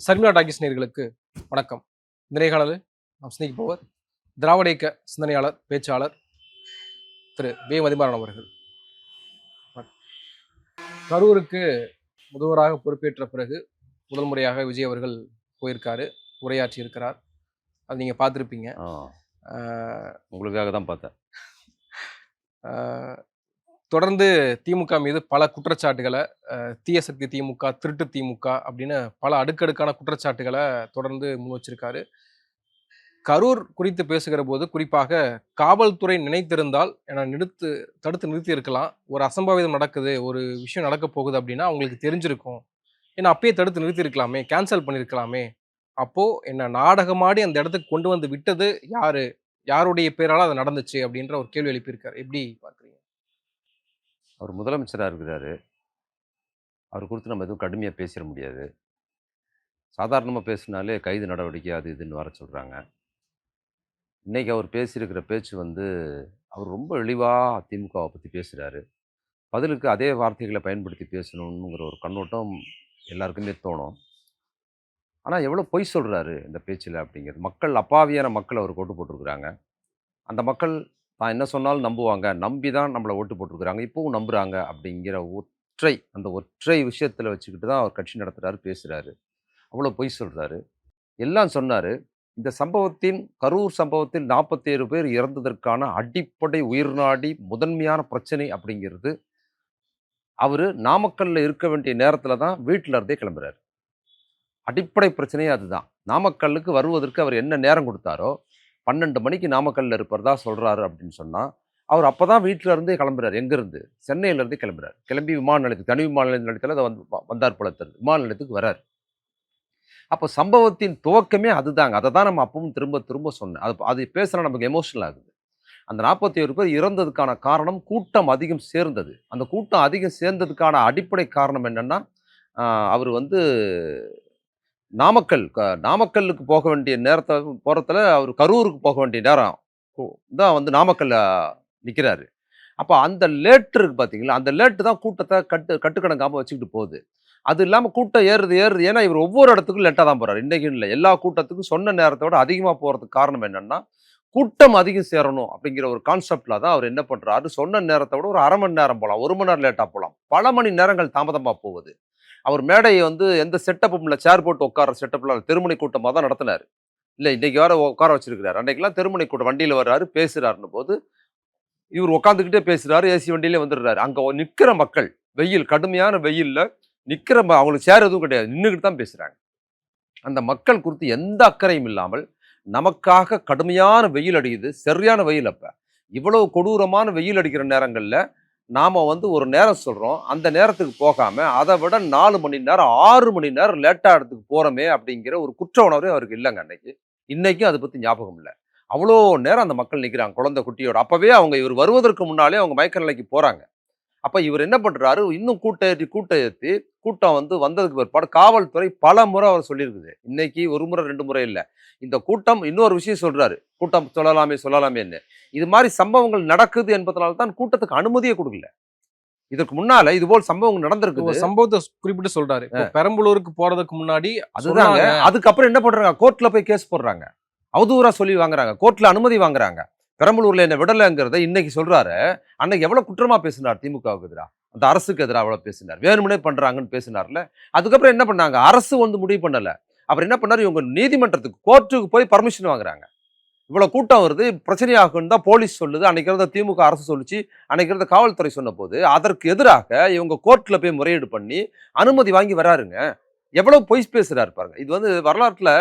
Sharmila talkies நேயர்களுக்கு வணக்கம். இந்த நேர்காணலில் நாம் சிந்திப்பவர் திராவிட இயக்க சிந்தனையாளர், பேச்சாளர் திரு மதிமாறன் அவர்கள். கரூருக்கு முதல்வராக பொறுப்பேற்ற பிறகு முதல் முறையாக விஜய் அவர்கள் போயிருக்காரு, உரையாற்றி இருக்கிறார். அது நீங்கள் பார்த்துருப்பீங்க. உங்களுக்காக தான் பார்த்தேன். தொடர்ந்து திமுக மீது பல குற்றச்சாட்டுகளை, தீய சக்தி திமுக, திருட்டு திமுக அப்படின்னு பல அடுக்கடுக்கான குற்றச்சாட்டுகளை தொடர்ந்து முன் வச்சிருக்காரு. கரூர் குறித்து பேசுகிற போது குறிப்பாக காவல்துறை நினைத்திருந்தால் என தடுத்து நிறுத்தி இருக்கலாம். ஒரு அசம்பாவிதம் நடக்குது, ஒரு விஷயம் நடக்க போகுது அப்படின்னா அவங்களுக்கு தெரிஞ்சிருக்கும். ஏன்னா அப்பயே தடுத்து நிறுத்தி இருக்கலாமே, கேன்சல் பண்ணியிருக்கலாமே. அப்போ என்ன நாடகமாடி அந்த இடத்துக்கு கொண்டு வந்து விட்டது யாரு, யாருடைய பேரால அது நடந்துச்சு அப்படின்ற ஒரு கேள்வி எழுப்பியிருக்காரு. எப்படி பார்க்குறீங்க? அவர் முதலமைச்சராக இருக்கிறாரு. அவர் குறித்து நம்ம எதுவும் கடுமையாக பேசிட முடியாது. சாதாரணமாக பேசினாலே கைது நடவடிக்கை அது இதுன்னு வர சொல்கிறாங்க. இன்றைக்கி அவர் பேசியிருக்கிற பேச்சு அவர் ரொம்ப இழிவாக திமுகவை பற்றி பேசுகிறாரு. பதிலுக்கு அதே வார்த்தைகளை பயன்படுத்தி பேசணுங்கிற ஒரு கண்ணோட்டம் எல்லாருக்குமே தோணும். ஆனால் எவ்வளோ பொய் சொல்கிறாரு இந்த பேச்சில் அப்படிங்கிறது. மக்கள், அப்பாவியான மக்கள் அவர் ஓட்டு போட்டிருக்கிறாங்க. அந்த மக்கள் தான் என்ன சொன்னாலும் நம்புவாங்க, நம்பி தான் நம்மளை ஓட்டு போட்டிருக்கிறாங்க, இப்போவும் நம்புகிறாங்க அப்படிங்கிற அந்த ஒற்றை விஷயத்தில் வச்சுக்கிட்டு தான் அவர் கட்சி நடத்துகிறாரு, பேசுகிறாரு. அவ்வளோ பொய் சொல்கிறாரு. எல்லாம் சொன்னார். இந்த கரூர் சம்பவத்தில் 47 பேர் இறந்ததற்கான அடிப்படை உயிர்நாடி முதன்மையான பிரச்சனை அப்படிங்கிறது அவர் நாமக்கல்லில் இருக்க வேண்டிய நேரத்தில் தான் வீட்டில் இருந்தே கிளம்புறாரு. அடிப்படை பிரச்சனையே அதுதான். நாமக்கல்லுக்கு வருவதற்கு அவர் என்ன நேரம் கொடுத்தாரோ 12 மணிக்கு நாமக்கல்லில் இருப்பதா சொல்கிறாரு அப்படின்னு சொன்னால், அவர் அப்போ தான் வீட்டில் இருந்தே கிளம்புறாரு. எங்கேருந்து? சென்னையிலேருந்து கிளம்புறாரு. கிளம்பி விமான நிலையத்துக்கு, தனி விமான நிலையத்தில் அதை வந்தார் புலத்தர் விமான நிலையத்துக்கு வராரு. அப்போ சம்பவத்தின் துவக்கமே அதுதாங்க. அதை தான் நம்ம அப்பவும் திரும்ப திரும்ப சொன்னேன். அது பேசுனா நமக்கு எமோஷனல் ஆகுது. அந்த 47 பேர் இறந்ததுக்கான காரணம் கூட்டம் அதிகம் சேர்ந்தது. அந்த கூட்டம் அதிகம் சேர்ந்ததுக்கான அடிப்படை காரணம் என்னென்னா, அவர் நாமக்கல்லுக்கு போக வேண்டிய நேரத்தை போகிறதுல அவர் கரூருக்கு போக வேண்டிய நேரம் தான் நாமக்கல்ல நிற்கிறாரு. அப்போ அந்த லேட்டு இருக்குது பார்த்தீங்களா, அந்த லேட்டு தான் கூட்டத்தை கட்டுக்கணக்காமல் வச்சுக்கிட்டு போகுது. அது இல்லாமல் கூட்டம் ஏறுது. ஏன்னா இவர் ஒவ்வொரு இடத்துக்கும் லேட்டாக தான் போகிறார். இன்றைக்கும் இல்லை, எல்லா கூட்டத்துக்கும் சொன்ன நேரத்தை விட அதிகமாக போகிறதுக்கு காரணம் என்னென்னா, கூட்டம் அதிகம் சேரணும் அப்படிங்கிற ஒரு கான்செப்டில் தான் அவர் என்ன பண்ணுறாரு, சொன்ன நேரத்தை விட ஒரு அரை மணி நேரம் போகலாம், 1 மணி நேரம் லேட்டாக போகலாம், பல மணி நேரங்கள் தாமதமாக போகுது. அவர் மேடையை எந்த செட்டப்பும் இல்லை, சேர் போட்டு உட்கார செட்டப்பில் தெருமுனை கூட்டமாக தான் நடத்தினார். இல்லை, இன்றைக்கி வேறு உட்கார வச்சிருக்கிறார். அன்றைக்கெல்லாம் தெருமுனை கூட்டம் வண்டியில் வர்றாரு, பேசுகிறாருன்னு போது இவர் உட்காந்துக்கிட்டே பேசுகிறாரு, ஏசி வண்டியிலே வந்துடுறாரு. அங்கே நிற்கிற மக்கள், கடுமையான வெயிலில் நிற்கிற அவங்களுக்கு சேர் எதுவும் கிடையாது, நின்றுக்கிட்டு தான் பேசுகிறாங்க. அந்த மக்கள் குறித்து எந்த அக்கறையும் இல்லாமல் நமக்காக கடுமையான வெயில் அடிக்குது, சரியான வெயில். அப்போ இவ்வளவு கொடூரமான வெயில் அடிக்கிற நேரங்களில் நாம் ஒரு நேரம் சொல்கிறோம், அந்த நேரத்துக்கு போகாமல் அதை விட 4 மணி நேரம் 6 மணி நேரம் லேட்டாக இடத்துக்கு போகிறோமே அப்படிங்கிற ஒரு குற்ற உணர்வே அவருக்கு இல்லைங்க. இன்றைக்கும் அதை பற்றி ஞாபகம் இல்லை. அவ்வளோ நேரம் அந்த மக்கள் நிற்கிறாங்க குழந்தை குட்டியோட. அப்போவே இவர் வருவதற்கு முன்னாலே அவங்க மயக்க நிலைக்கு போகிறாங்க. அப்போ இவர் என்ன பண்ணுறாரு, இன்னும் கூட்டம் ஏற்றி கூட்டம் வந்ததுக்கு பிற்பாடு காவல்துறை பல முறை அவர் சொல்லியிருக்குது. இன்னைக்கு ஒரு முறை 2 முறை இல்லை. இந்த கூட்டம் இன்னொரு விஷயம் சொல்கிறாரு, கூட்டம் சொல்லலாமேன்னு. இது மாதிரி சம்பவங்கள் நடக்குது என்பதனால தான் கூட்டத்துக்கு அனுமதியே கொடுக்கல. இதற்கு முன்னால இதுபோல் சம்பவங்கள் நடந்திருக்கு. சம்பவத்தை குறிப்பிட்டு சொல்றாரு. பெரம்பலூருக்கு போறதுக்கு முன்னாடி அதுதாங்க. அதுக்கப்புறம் என்ன பண்றாங்க, கோர்ட்ல போய் கேஸ் போடுறாங்க, அவதூறா சொல்லி வாங்குறாங்க, கோர்ட்ல அனுமதி வாங்குறாங்க. பெரம்பலூர்ல என்ன விடலைங்கிறத இன்னைக்கு சொல்றாரு. அன்னைக்கு எவ்வளவு குற்றமா பேசினார் திமுகவுக்கு எதிராக, அந்த அரசுக்கு எதிராக அவ்வளவு பேசினார், வேணுமுனே பண்றாங்கன்னு பேசினார்ல. அதுக்கப்புறம் என்ன பண்ணாங்க, அரசு முடிவு பண்ணல. அப்புறம் என்ன பண்ணாரு, இவங்க நீதிமன்றத்துக்கு, கோர்ட்டுக்கு போய் பர்மிஷன் வாங்குறாங்க. இவ்வளவு கூட்டம் வருது, பிரச்சனையாகுன்னு தான் போலீஸ் சொல்லுது. அன்னைக்கு இருந்த திமுக அரசு சொல்லிச்சு, அன்னைக்கு இருந்த காவல்துறை சொன்ன போது அதற்கு எதிராக இவங்க கோர்ட்ல போய் முறையீடு பண்ணி அனுமதி வாங்கி வராருங்க. எவ்வளவு பொய் பேசுறாரு பாருங்க. இது வரலாற்றுல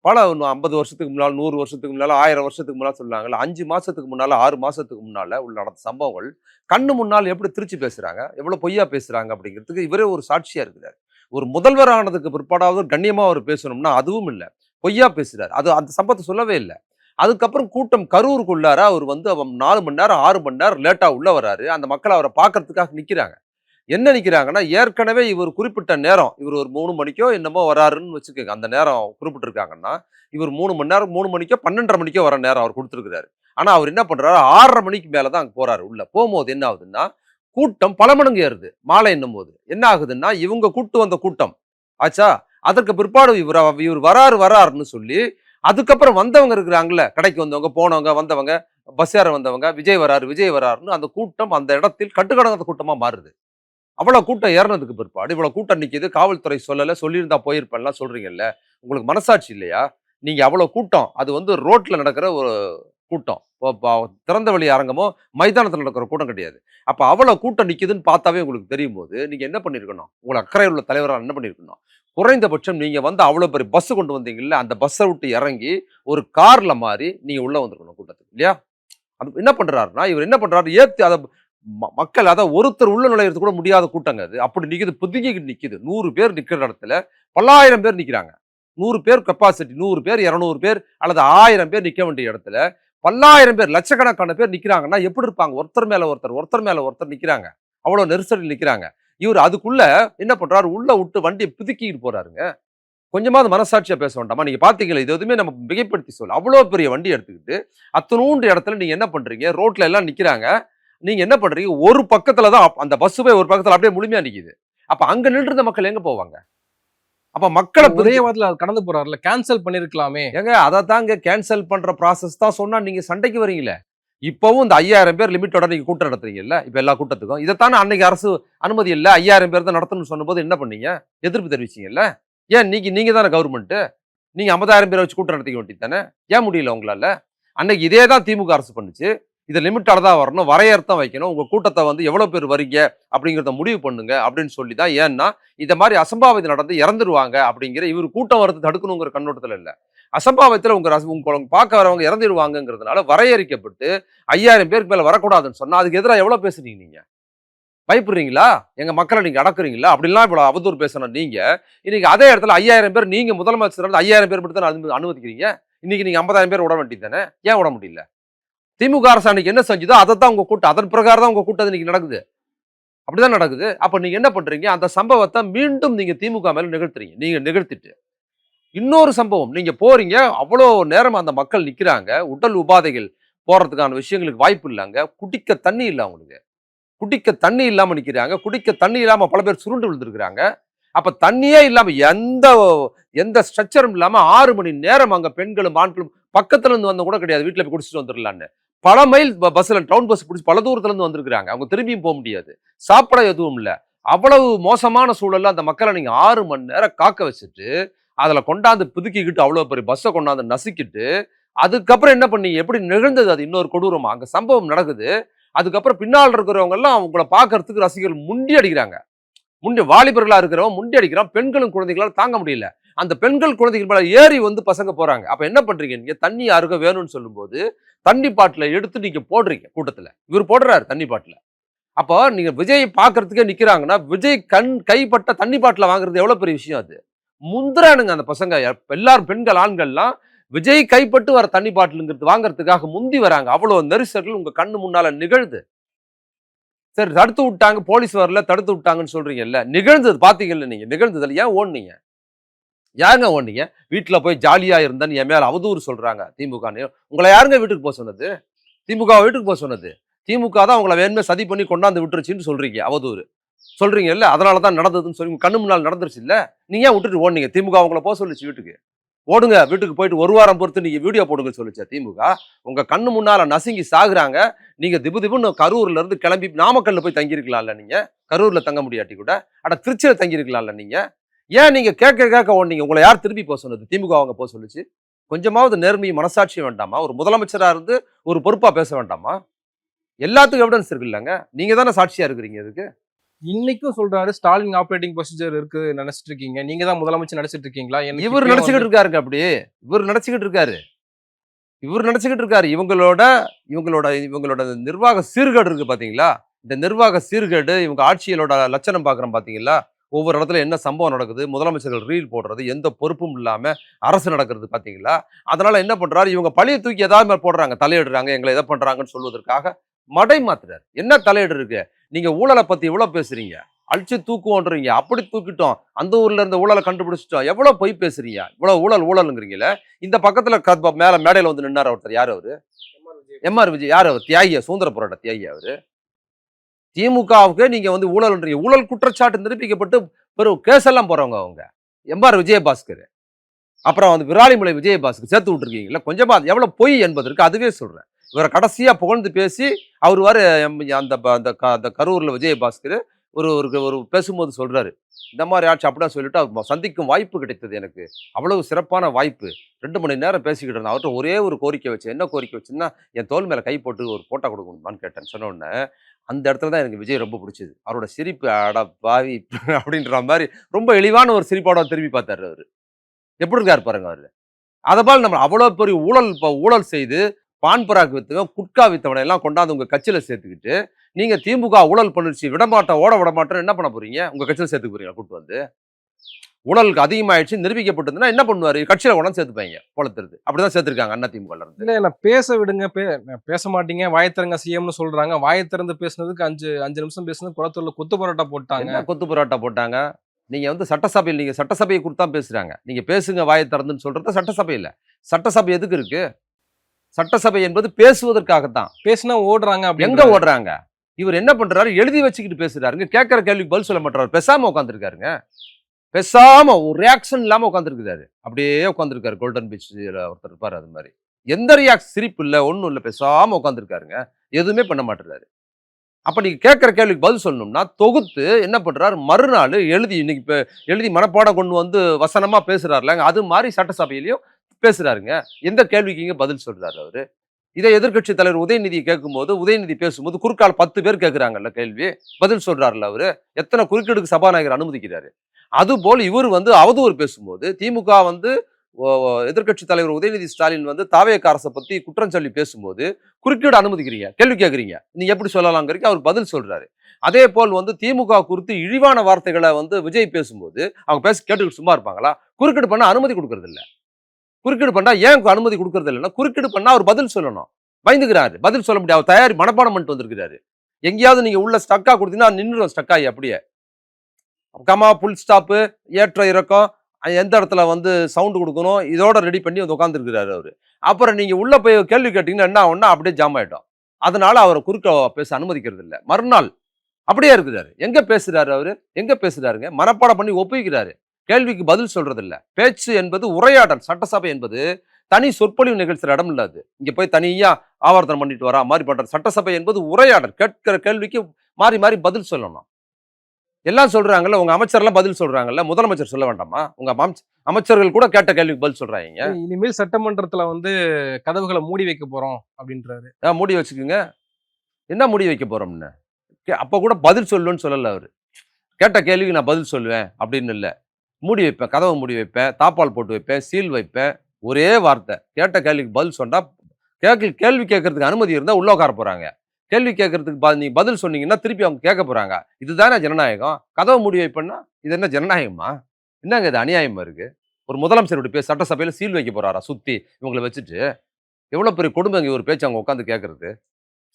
பல 50 வருஷத்துக்கு முன்னால், 100 வருஷத்துக்கு முன்னால, 1000 வருஷத்துக்கு முன்னால் சொன்னாங்கல்ல, 5 மாசத்துக்கு முன்னால, 6 மாசத்துக்கு முன்னால உள்ள நடந்த சம்பவங்கள் கண்ணு முன்னால் எப்படி திருச்சி பேசுறாங்க, எவ்வளவு பொய்யா பேசுறாங்க அப்படிங்கிறதுக்கு இவரே ஒரு சாட்சியா இருக்கிறார். ஒரு முதல்வர் ஆனதுக்கு பிற்பாடாவது கண்ணியமா அவர் பேசணும்னா அதுவும் இல்லை, பொய்யா பேசுறாரு. அந்த சம்பவத்தை சொல்லவே இல்லை. அதுக்கப்புறம் கூட்டம் கரூருக்குள்ளார அவர் 4 மணி நேரம் 6 மணி நேரம் லேட்டா உள்ள வராரு. அந்த மக்கள் அவரை பார்க்கறதுக்காக நிக்கிறாங்க. என்ன நிற்கிறாங்கன்னா, ஏற்கனவே இவர் குறிப்பிட்ட நேரம், இவர் ஒரு 3 மணிக்கோ என்னமோ வராருன்னு வச்சுக்கோங்க, அந்த நேரம் குறிப்பிட்டிருக்காங்கன்னா, இவர் 3 மணி நேரம் 3 மணிக்கோ 12:30 மணிக்கோ வர நேரம் அவர் கொடுத்துருக்கிறாரு. ஆனால் அவர் என்ன பண்ணுறாரு, 6:30 மணிக்கு மேலே தான் அங்கே போகிறாரு. உள்ள போகும்போது என்ன ஆகுதுன்னா, கூட்டம் பல மடங்கு ஏறுது. மாலை என்னும் போது என்ன ஆகுதுன்னா, இவங்க கூட்டு வந்த கூட்டம் ஆச்சா, அதற்கு பிற்பாடு இவர் வராருன்னு சொல்லி அதுக்கப்புறம் வந்தவங்க இருக்கிறாங்கல்ல, கடைக்கு வந்தவங்க, போனவங்க, வந்தவங்க, பஸ் ஏற வந்தவங்க, விஜய் வராருன்னு அந்த கூட்டம் அந்த இடத்தில் கட்டுக்கடங்காத கூட்டமா மாறுது. அவ்வளவு கூட்டம் ஏறினதுக்கு பிற்பாடு இவ்வளவு கூட்டம் நிக்குது, காவல்துறை சொல்லல, சொல்லியிருந்தா போயிருப்பேன்லாம் சொல்றீங்கல்ல. உங்களுக்கு மனசாட்சி இல்லையா? நீங்க அவ்வளவு கூட்டம், அது வந்து ரோட்ல நடக்கிற ஒரு கூட்டம். திறந்த வெளி அரங்கமோ, மைதானத்துல நடக்கிற கூட்டம் கிடையாது. அப்ப அவ்வளவு கூட்டம் நிக்குதுன்னு பார்த்தாவே உங்களுக்கு தெரியும்போது, நீங்க என்ன பண்ணியிருக்கணும்? உங்கள அக்கறை உள்ள தலைவரா என்ன பண்ணியிருக்கணும்? குறைந்தபட்சம் நீங்க வந்து அவ்வளவு பெரிய பஸ் கொண்டு வந்தீங்கல்ல, அந்த பஸ்ஸ விட்டு இறங்கி ஒரு கார்ல மாறி நீங்க உள்ள வந்திருக்கணும் கூட்டத்துக்கு. இல்லையா? அது என்ன பண்றாருன்னா, இவர் என்ன பண்றாரு? ஏத்தி அத மக்கள் அதான் ஒருத்தர் உள்ள நுழையிறது கூட முடியாத கூட்டங்க அது. அப்படி நிக்குது, பிதுங்கிக்கிட்டு நிக்குது. 100 பேர் நிக்கிற இடத்துல பல்லாயிரம் பேர் நிக்கிறாங்க. 100 பேர் கெப்பாசிட்டி, 100 பேர், 200 பேர் அல்லது 1000 பேர் நிக்க வேண்டிய இடத்துல பல்லாயிரம் பேர், லட்சக்கணக்கான பேர் நிக்கிறாங்கன்னா எப்படி இருப்பாங்க? ஒருத்தர் மேல ஒருத்தர், ஒருத்தர் மேல ஒருத்தர் நிக்கிறாங்க. அவ்வளவு நெரிசலில் நிக்கிறாங்க. இவர் அதுக்குள்ள என்ன பண்றாரு? உள்ள விட்டு வண்டிய பிதுக்கிட்டு போறாருங்க. கொஞ்சமாவது மனசாட்சியா பேச வேண்டாமா? நீங்க பாத்தீங்களா? இது எதுவுமே நம்ம மிகைப்படுத்தி சொல்ல. அவ்வளோ பெரிய வண்டி எடுத்துக்கிட்டு, அத்தனூண்டு இடத்துல நீங்க என்ன பண்றீங்க? ரோட்ல எல்லாம் நிக்கிறாங்க. நீங்க என்ன பண்றீங்க? ஒரு பக்கத்துல தான் அந்த பஸ் போய் ஒரு பக்கத்துல அப்படியே முழுமையா நிக்குது. அப்ப அங்க நின்றிருந்த மக்கள் எங்க போவாங்க? அப்ப மக்கள ஒரே வாரத்துல அது கடந்து போறாருல்ல, கேன்சல் பண்ணிருக்கலாமே. ஏங்க அதத்தாங்க கேன்சல் பண்ற ப்ராசஸ் தான் சொன்னா நீங்க சண்டைக்கு வரீங்களே. இப்பவும் இந்த 5000 பேர் லிமிட்டோட நீங்க கூட்டம் நடத்துறீங்கல்ல, இப்ப எல்லா கூட்டத்துக்கும். இதத்தானே அன்னைக்கு அரசு அனுமதி இல்ல, 5000 பேர் தான் நடத்தணும்னு சொன்னபோது என்ன பண்ணீங்க? எதிர்ப்பு தெரிவிச்சீங்கல்ல. ஏன் நீங்க தானே கவர்மெண்ட். நீங்க 50,000 பேரை வச்சு கூட்டம் நடத்திக்க வேண்டியது தானே. ஏன் முடியல உங்களால? அன்னைக்கு இதே தான் திமுக அரசு பண்ணுச்சு. இதை லிமிட்டால தான் வரணும், வரையறுத்தான் வைக்கணும், உங்க கூட்டத்தை வந்து எவ்வளவு பேர் வரீங்க அப்படிங்கிறத முடிவு பண்ணுங்க அப்படின்னு சொல்லி தான். ஏன்னா இந்த மாதிரி அசம்பாவிதம் நடந்து இறந்துருவாங்க அப்படிங்கிற இவர் கூட்டம் வரது தடுக்கணுங்கிற கண்ணோட்டத்துல இல்ல. அசம்பாவிதத்துல உங்க பார்க்க வரவங்க இறந்துருவாங்கிறதுனால வரையறுக்கப்பட்டு 5000 பேருக்கு மேல வரக்கூடாதுன்னு சொன்னா அதுக்கு எதிராக எவ்வளவு பேசுறீங்க நீங்க? பயப்படுறீங்களா? எங்க மக்களை நீங்க அடக்குறீங்களா? அப்படிலாம் இவ்வளவு அவதூறு பேசணும் நீங்க. இன்னைக்கு அதே இடத்துல 5000 பேர், நீங்க முதலமைச்சர் 5000 பேர் மட்டும் தான் அனுமதிக்கிறீங்க. இன்னைக்கு நீங்க 50,000 பேர் விட வேண்டியது தானே. ஏன் விட முடியல? திமுக அரசு அன்னைக்கு என்ன செஞ்சதோ அதை தான் உங்க கூட்டம், அதன் பிரகாரம் தான் உங்க கூட்டம் இன்னைக்கு நடக்குது. அப்படிதான் நடக்குது. அப்ப நீங்க என்ன பண்றீங்க? அந்த சம்பவத்தை மீண்டும் நீங்க திமுக மேல நிகழ்த்துறீங்க. நீங்க நிகழ்த்திட்டு இன்னொரு சம்பவம், நீங்க போறீங்க, அவ்வளோ நேரம் அந்த மக்கள் நிக்கிறாங்க, உடல் உபாதைகள் போறதுக்கான விஷயங்களுக்கு வாய்ப்பு இல்லைங்க. குடிக்க தண்ணி இல்லை அவங்களுக்கு. குடிக்க தண்ணி இல்லாம நிக்கிறாங்க. குடிக்க தண்ணி இல்லாம பல பேர் சுருண்டு விழுந்திருக்கிறாங்க. அப்ப தண்ணியே இல்லாம எந்த எந்த ஸ்ட்ரக்சரும் இல்லாம 6 மணி நேரம் அங்க பெண்களும் ஆண்களும் பக்கத்துல இருந்து வந்த கூட கிடையாது. வீட்டுல போய் குடிச்சிட்டு வந்துடலான்னு பல மைல் பஸ்ல, டவுன் பஸ் பிடிச்சி பல தூரத்துல இருந்து வந்திருக்காங்க. அவங்க திரும்பியும் போக முடியாது. சாப்பிட எதுவும் இல்ல. அவ்வளவு மோசமான சூழல்ல அந்த மக்களை நீங்க 6 மணி நேரம் காக்க வச்சுட்டு அதுல கொண்டாந்து பிதுக்கிக்கிட்டு அவ்வளவு பெரிய பஸ்ஸை கொண்டாந்து நசுக்கிட்டு அதுக்கப்புறம் என்ன பண்ணீங்க? எப்படி நிகழ்ந்தது? அது இன்னொரு கொடூரமா அங்க சம்பவம் நடக்குது. அதுக்கப்புறம் பின்னால் இருக்கிறவங்க எல்லாம் அவங்கள பாக்குறதுக்கு ரசிகர்கள் முண்டி அடிக்கிறாங்க. வாலிபர்களா இருக்கிறவங்க முண்டி அடிக்கிறான். பெண்களும் குழந்தைகளால தாங்க முடியல. அந்த பெண்கள் குழந்தைகள் மேல ஏறி வந்து பசங்க போறாங்க. அப்ப என்ன பண்றீங்க? நீங்க தண்ணி யாருக்க வேணும்னு சொல்லும் போது தண்ணி பாட்டில எடுத்து நீங்க போடுறீங்க கூட்டத்துல. இவர் போடுறாரு தண்ணி பாட்டில. அப்போ நீங்க விஜய் பாக்குறதுக்கே நிக்கிறாங்கன்னா விஜய் கைப்பட்ட தண்ணி பாட்டில வாங்குறது எவ்வளவு பெரிய விஷயம் அது. முந்திரானுங்க அந்த பசங்க எல்லாரும், பெண்கள் ஆண்கள்லாம் விஜய் கைப்பட்டு வர தண்ணி பாட்டிலுங்கிறது வாங்குறதுக்காக முந்தி வராங்க. அவ்வளவு நெரிசல்கள் உங்க கண்ணு முன்னால நிகழ்து. சரி, தடுத்து விட்டாங்க, போலீஸ் வரல, தடுத்து விட்டாங்கன்னு சொல்றீங்கல்ல, நிகழ்ந்தது பாத்தீங்கல்ல நீங்க. நிகழ்ந்ததுல ஏன் ஓடுனீங்க? யாருங்க ஓடுனீங்க? வீட்டுல போய் ஜாலியா இருந்தேன்னு என் மேல அவதூறு சொல்றாங்க திமுக. உங்களை யாருங்க வீட்டுக்கு போக சொன்னது? திமுக வீட்டுக்கு போக சொன்னது? திமுக தான் உங்களை வேணுமே சதி பண்ணி கொண்டாந்து விட்டுருச்சுன்னு சொல்றீங்க, அவதூறு சொல்றீங்க இல்ல. அதனாலதான் நடந்ததுன்னு சொல்லி கண்ணு முன்னால் நடந்துருச்சு இல்ல. நீங்க ஏன் விட்டுட்டு ஓடுனீங்க? திமுக உங்களை போக சொல்லிச்சு வீட்டுக்கு. ஓடுங்க, வீட்டுக்கு போயிட்டு ஒரு வாரம் பொறுத்து நீங்க வீடியோ போடுங்க சொல்லிச்சா திமுக? உங்க கண்ணு முன்னால நசுங்கி சாகுறாங்க. நீங்க திபுன்னு கரூர்ல இருந்து கிளம்பி நாமக்கல்ல போய் தங்கியிருக்கலாம்ல நீங்க. கரூர்ல தங்க முடியாட்டி கூட அட திருச்சியில தங்கியிருக்கலாம்ல நீங்க. ஏன் நீங்க கேட்க ஓடுனீங்க? உங்களை யார் திருப்பி போக சொன்னது? திமுக அவங்க போக சொல்லிச்சு. கொஞ்சமாவது நேர்மையும் மனசாட்சியும் வேண்டாமா? ஒரு முதலமைச்சரா இருந்து ஒரு பொறுப்பா பேச வேண்டாமா? எல்லாத்துக்கும் எவிடன்ஸ் இருக்கு இல்லங்க. நீங்க தானே சாட்சியா இருக்கிறீங்க இதுக்கு. இன்னைக்கும் சொல்றாரு ஸ்டாலின் ஆபரேட்டிங் ப்ரொசீஜர் இருக்கு நினைச்சிட்டு இருக்கீங்க. நீங்க தான் முதலமைச்சர் நினைச்சிட்டு இருக்கீங்களா? இவர் நினைச்சுக்கிட்டு இருக்காருங்க. அப்படி இவர் நினைச்சுக்கிட்டு இருக்காரு. இவங்களோட நிர்வாக சீர்கேடு இருக்கு பாத்தீங்களா? இந்த நிர்வாக சீர்கேடு, இவங்க ஆட்சிகளோட லட்சணம் பாக்குறோம் பாத்தீங்களா? ஒவ்வொரு இடத்துல என்ன சம்பவம் நடக்குது, முதலமைச்சர்கள் ரீல் போடுறது, எந்த பொறுப்பும் இல்லாம அரசு நடக்கிறது பாத்தீங்களா? அதனால என்ன பண்றாரு? இவங்க பழிய தூக்கி ஏதாவது போடுறாங்க, தலையிடுறாங்க, எங்களை எதை பண்றாங்கன்னு சொல்வதற்காக மடை மாத்துறாரு. என்ன தலையிடு இருக்கு? நீங்க ஊழலை பத்தி எவ்வளவு பேசுறீங்க? அழிச்சு தூக்குவோன்றீங்க. அப்படி தூக்கிட்டோம், அந்த ஊர்ல இருந்த ஊழலை கண்டுபிடிச்சிட்டோம். எவ்வளவு பொய் பேசுறீங்க? இவ்வளவு ஊழல்ங்கிறீங்களே. இந்த பக்கத்துல மேல மேடையில வந்து நின்னார் ஒருத்தர். யாரு அவரு? எம்ஆர் விஜய். யாரு அவர்? தியாகியா, சுதந்திர போராட்ட தியாகியா அவரு? திமுகவுக்கு நீங்க வந்து ஊழல்ன்றீங்க. ஊழல் குற்றச்சாட்டு நிரூபிக்கப்பட்டு பெரும் கேஸ் எல்லாம் போறவங்க அவங்க. எம்ஆர் விஜயபாஸ்கர், அப்புறம் வந்து விராலிமலை விஜயபாஸ்கர் சேர்த்து விட்டுருக்கீங்களா? கொஞ்சமா எவ்வளவு பொய் என்பதற்கு அதுவே சொல்றேன். இவரை கடைசியா புகழ்ந்து பேசி அவர் வர அந்த கரூர்ல விஜயபாஸ்கர் ஒரு ஒரு ஒரு பேசும்போது சொல்றாரு, இந்த மாதிரி ஆட்சி அப்படிதான் சொல்லிட்டு அவர் சந்திக்கும் வாய்ப்பு கிடைத்தது எனக்கு. அவ்வளவு சிறப்பான வாய்ப்பு. 2 மணி நேரம் பேசிக்கிட்டு இருந்தேன். அவர்ட்ட ஒரே ஒரு கோரிக்கை வச்சேன். என்ன கோரிக்கை வச்சேன்னா, என் தோள் மேல கை போட்டு ஒரு போட்டோ கொடுக்க முடியுமான்னு கேட்டேன்னு சொன்ன உடனே, அந்த இடத்துல தான் எனக்கு விஜய் ரொம்ப பிடிச்சது. அவரோட சிரிப்பு அட பாவி அப்படின்ற மாரி ரொம்ப எளிவான ஒரு சிரிப்போட திரும்பி பார்த்தாரு அவரு. எப்படி இருக்காரு பாருங்க அவரு. அதபால் நம்ம அவ்வளோ பெரிய ஊழல் செய்து பான் பராக் வித்தவன், குட்கா வித்தவனை எல்லாம் கொண்டாந்து உங்க கட்சியில சேர்த்துக்கிட்டு, நீங்க திமுக ஊழல் பண்ணிருச்சு, விடமாட்டோம், ஓட விடமாட்டோம் என்ன பண்ண போறீங்க? உங்க கட்சியில சேர்த்துக்க போறீங்களா கூட்டு வந்து? ஊழலுக்கு அதிகமாயிடுச்சு நிரூபிக்கப்பட்டதுன்னா என்ன பண்ணுவாரு? கட்சியில கொண்டாந்து சேர்த்துப்பாங்க போல தெரியுது. அப்படிதான் சேர்த்திருக்காங்க அண்ணா திமுகல இருந்து. இல்ல என்ன பேச விடுங்க. பேச மாட்டீங்க. வாய திறங்க சிஎம்னு சொல்றாங்க. வாய திறந்து பேசுனதுக்கு 5 நிமிஷம் பேசுனது குளத்தூர்ல கொத்து பரோட்டா போட்டாங்க. என்ன கொத்து பரோட்டா போட்டாங்க? நீங்க வந்து நீங்க சட்டசபையை குறித்து தான் பேசுறாங்க. நீங்க பேசுங்க வாயை திறந்துன்னு சொல்றது சட்டசபை இல்ல. சட்டசபை எதுக்கு இருக்கு? சட்டசபை என்பது பேசுவதற்காகத்தான். பேசினா ஓடுறாங்க எங்க அப்படின்றாரு. ஓடுறாங்க? இவர் என்ன பண்றாரு? எழுதி வச்சுக்கிட்டு பேசுறாருங்க. கேட்கிற கேள்விக்கு பதில் சொல்ல மாட்டாரு. பேசாம உட்காந்துருக்காருங்க. பேசாம ஒரு ரியாக்ஷன் இல்லாம உட்காந்துருக்காரு. அப்படியே உட்காந்துருக்காரு. கோல்டன் பீச்ல ஒருத்தர் இருப்பாரு அது மாதிரி. எந்த சிரிப்பு இல்ல, ஒண்ணும் இல்ல. பேசாம உட்காந்துருக்காருங்க. எதுவுமே பண்ண மாட்டேறாரு. அப்ப நீங்க கேட்கிற கேள்விக்கு பதில் சொல்லணும்னா, தொகுத்து என்ன பண்றாரு? மறுநாள் எழுதி இன்னைக்கு எழுதி மனப்பாடம் கொண்டு வந்து வசனமா பேசுறாருலங்க. அது மாதிரி சட்டசபையிலயும் பேசுறாருங்க. எந்த கேள்விக்கு இங்க பதில் சொல்றாரு அவரு? இதை எதிர்க்கட்சி தலைவர் உதயநிதி கேட்கும்போது, உதயநிதி பேசும்போது குறுக்கால 10 பேர் கேட்கிறாங்கல்ல கேள்வி. பதில் சொல்றாருல்ல அவரு. எத்தனை குறுக்கீடுக்கு சபாநாயகர் அனுமதிக்கிறாரு. அதுபோல் இவர் வந்து அவதூறு பேசும்போது, திமுக வந்து எதிர்க்கட்சி தலைவர் உதயநிதி ஸ்டாலின் வந்து தாவேக அரசை பத்தி குற்றம் சொல்லி பேசும்போது குறுக்கீடு அனுமதிக்கிறீங்க, கேள்வி கேட்குறீங்க. நீங்க எப்படி சொல்லலாங்கிறீங்க? அவர் பதில் சொல்றாரு. அதே போல் வந்து திமுக குறித்து இழிவான வார்த்தைகளை வந்து விஜய் பேசும்போது அவங்க பேச கேட்டுக்கிட்டு சும்மா இருப்பாங்களா? குறுக்கீடு பண்ண அனுமதி கொடுக்கறது இல்ல. குறுக்கீடு பண்ணா ஏன் அனுமதி கொடுக்கறது இல்லைன்னா, குறுக்கீடு பண்ணா அவர் பதில் சொல்லணும். பயந்துக்கிறாரு. பதில் சொல்ல முடியாது. அவர் தயாரி மனப்பாடம் பண்ணிட்டு வந்திருக்கிறாரு. எங்கேயாவது நீங்க உள்ள ஸ்டக்கா கொடுத்தீங்கன்னா நின்றுடும் ஸ்டக் ஆகி அப்படியே. கமா, புல் ஸ்டாப்பு, ஏற்ற இறக்கம், எந்த இடத்துல வந்து சவுண்ட் கொடுக்கணும், இதோட ரெடி பண்ணி வந்து உட்காந்துருக்கிறாரு அவரு. அப்புறம் நீங்க உள்ள போய் கேள்வி கேட்டீங்கன்னா என்ன ஆகும்னா அப்படியே ஜாம் ஆயிடும். அதனால அவரை குறுக்க பேச அனுமதிக்கிறது இல்ல. மறுநாள் அப்படியே இருக்கிறாரு. எங்க பேசுறாரு அவரு? எங்க பேசுறாருங்க? மனப்பாடம் பண்ணி ஒப்புவிக்கிறாரு. கேள்விக்கு பதில் சொல்றது இல்ல. பேச்சு என்பது உரையாடல். சட்டசபை என்பது தனி சொற்பொழிவு நிகழ்ச்சிற இடம் இல்ல அது. இங்க போய் தனியா ஆவர்த்தனம் பண்ணிட்டு வரா மாதிரி பண்றது. சட்டசபை என்பது உரையாடல். கேட்கிற கேள்விக்கு மாறி மாறி பதில் சொல்லணும். எல்லாம் சொல்றாங்கல்ல, உங்க அமைச்சர்லாம் பதில் சொல்றாங்கல்ல, முதலமைச்சர் சொல்ல வேண்டாமா? உங்க அமைச்சர்கள் கூட கேட்ட கேள்விக்கு பதில் சொல்றாங்க. இனிமேல் சட்டமன்றத்துல வந்து கதவுகளை மூடி வைக்க போறோம் அப்படின்றாரு. மூடி வச்சுக்குங்க. என்ன மூடி வைக்க போறோம்னு? அப்ப கூட பதில் சொல்லுன்னு சொல்லல அவரு. கேட்ட கேள்விக்கு நான் பதில் சொல்லுவேன் அப்படின்னு இல்ல. மூடி வைப்பேன், கதவை மூடி வைப்பேன், தாப்பால் போட்டு வைப்பேன், சீல் வைப்பேன். ஒரே வார்த்தை. கேட்ட கேள்விக்கு பதில் சொன்னா கேள்வி கேட்கறதுக்கு அனுமதி இருந்தா உள்ள உட்கார போறாங்க. கேள்வி கேட்கறதுக்கு நீங்க பதில் சொன்னீங்கன்னா திருப்பி அவங்க கேட்க போறாங்க. இதுதானே ஜனநாயகம். கதவை மூடி வைப்பேன்னா இது என்ன ஜனநாயகமா? என்னங்க இது அநியாயமா இருக்கு? ஒரு முதலமைச்சர் இப்படி சட்டசபையில சீல் வைக்க போறாரா சுத்தி இவங்களை வச்சுட்டு? எவ்வளவு பெரிய கொடுமைங்க ஒரு பேச்சு அவங்க உட்காந்து கேட்கறது.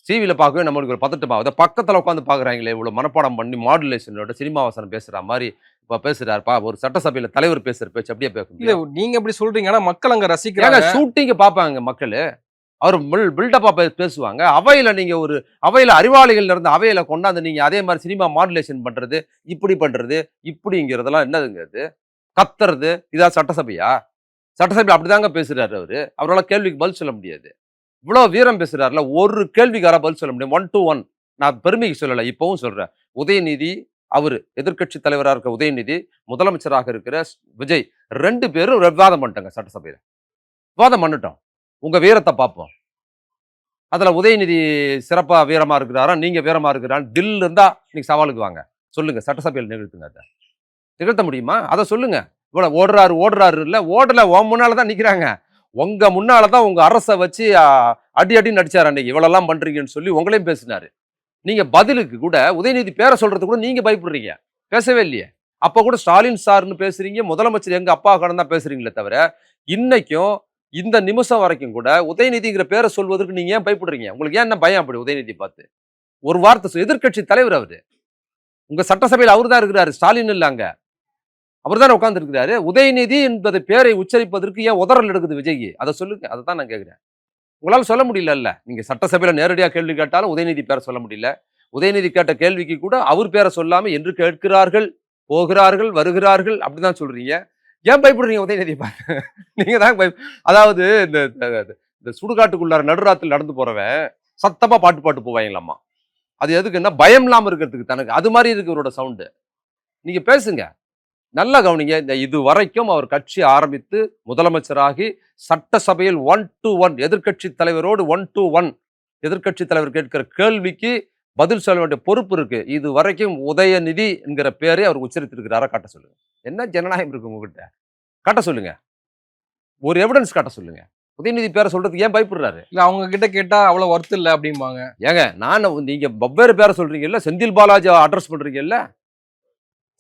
டிவியில பார்க்கவே நம்மளுக்கு ஒரு பதட்டமாகுது. பக்கத்துல உட்காந்து பார்க்குறாங்களே இவ்வளவு மனப்பாடம் பண்ணி மாடுலேஷனோட சினிமா வாசனம் பேசுற மாதிரி இப்ப பேசுறாருப்பா. ஒரு சட்டசபையில தலைவர் பேசுற பேச்சு அப்படியே பேச இல்ல முடியும். நீங்க அப்படி சொல்றீங்க. ஆனா மக்கள் அங்க ஏங்க ரசிக்கிறாங்க. ஷூட்டிங்க பார்ப்பாங்க மக்களு. அவர் பில்டப்பா பேசுவாங்க. அவையில நீங்க ஒரு அவையில அறிவாளிகள் இருந்த அவையில கொண்டாந்து நீங்க அதே மாதிரி சினிமா மாடுலேஷன் பண்றது, இப்படி பண்றது, இப்படிங்கிறதெல்லாம் என்னதுங்க இது? கத்துறது இதான் சட்டசபையா? சட்டசபையில அப்படிதாங்க பேசுறாரு அவரு. அவரால கேள்விக்கு பதில் சொல்ல முடியாது. இவ்வளவு வீரம் பேசுறாருல, ஒரு கேள்விக்கார பதில் சொல்ல முடியும். 1 to 1. நான் பெருமைக்கு சொல்லல, இப்பவும் சொல்றேன். உதயநிதி அவரு எதிர்க்கட்சி தலைவரா இருக்க உதயநிதி, முதலமைச்சராக இருக்கிற விஜய் 2 பேரும் விவாதம் பண்ணிட்டாங்க சட்டசபையில. விவாதம் பண்ணட்டும். உங்க வீரத்தை பார்ப்போம். அதுல உதயநிதி சிறப்பா வீரமா இருக்கிறாரா, நீங்க வீரமா இருக்கிறான்னு டில் இருந்தா நீங்க சவாலுக்கு வாங்க. சொல்லுங்க சட்டசபையில் நிகழ்த்துங்க. அதை நிகழ்த்த முடியுமா? அதை சொல்லுங்க. இவ்வளவு ஓடுறாரு இல்ல, ஓடல. உன் முன்னாலதான் நிக்கிறாங்க. உங்க முன்னாலதான் உங்க அரசை வச்சு அடி அடி நடிச்சாரு அன்னைக்கு. இவ்வளவு பண்றீங்கன்னு சொல்லி உங்களையும் பேசினாரு. நீங்க பதிலுக்கு கூட உதயநிதி பேரை சொல்றது கூட நீங்க பயப்படுறீங்க. பேசவே இல்லையே. அப்ப கூட ஸ்டாலின் சார்னு பேசுறீங்க, முதலமைச்சர் எங்க அப்பா கடன் தான் பேசுறீங்களே தவிர, இன்னைக்கும் இந்த நிமிஷம் வரைக்கும் கூட உதயநிதிங்கிற பேரை சொல்வதற்கு நீங்க ஏன் பயப்படுறீங்க? உங்களுக்கு ஏன் என்ன பயம் அப்படி உதயநிதி பார்த்து? ஒரு வார்த்தை எதிர்க்கட்சி தலைவர் அவரு. உங்க சட்டசபையில் அவரு தான் இருக்கிறாரு, ஸ்டாலின் இல்ல. அங்க அவர் தானே உட்கார்ந்து இருக்கிறாரு. உதயநிதி என்பது பேரை உச்சரிப்பதற்கு ஏன் உதறல் எடுக்குது விஜய்க்கு? அதை சொல்லுங்க. அதை தான் நான் கேட்கிறேன். உங்களால சொல்ல முடியல. நீங்க சட்டசபையில நேரடியா கேள்வி கேட்டாலும் உதயநிதி பேரை சொல்ல முடியல. உதயநிதி கேட்ட கேள்விக்கு கூட அவர் பேரை சொல்லாம என்று கேட்கிறார்கள், போகிறார்கள், வருகிறார்கள் அப்படிதான் சொல்றீங்க. ஏன் பயப்படுறீங்க உதயநிதி பார்த்து? நீங்க தான் அதாவது இந்த இந்த சுடுகாட்டுக்குள்ளார நடுராத்தில் நடந்து போறவன் சத்தமா பாட்டு போவாங்களாமா. அது எதுக்குன்னா பயம் இல்லாம இருக்கிறதுக்கு தனக்கு. அது மாதிரி இருக்கு இவரோட சவுண்டு. நீங்க பேசுங்க. நல்லா கவனிங்க. இந்த இது வரைக்கும் அவர் கட்சி ஆரம்பித்து முதலமைச்சராகி சட்டசபையில் 1 to 1 எதிர்க்கட்சி தலைவரோடு 1 to 1 எதிர்க்கட்சி தலைவர் கேட்கிற கேள்விக்கு பதில் சொல்ல வேண்டிய பொறுப்பு இருக்கு. இது வரைக்கும் உதயநிதி என்கிற பேரை அவர் உச்சரித்திருக்கிறாரா காட்ட சொல்லுங்க. என்ன ஜனநாயகம் இருக்கு உங்ககிட்ட? காட்ட சொல்லுங்க. ஒரு எவிடன்ஸ் காட்ட சொல்லுங்க. உதயநிதி பேரை சொல்றதுக்கு ஏன் பயப்படுறாரு? இல்ல அவங்க கிட்ட கேட்டா அவ்வளவு ஒர்த் இல்ல அப்படிம்பாங்க. ஏங்க நீங்க வெவ்வேறு பேரை சொல்றீங்கல்ல, செந்தில் பாலாஜி அட்ரஸ் பண்றீங்கல்ல,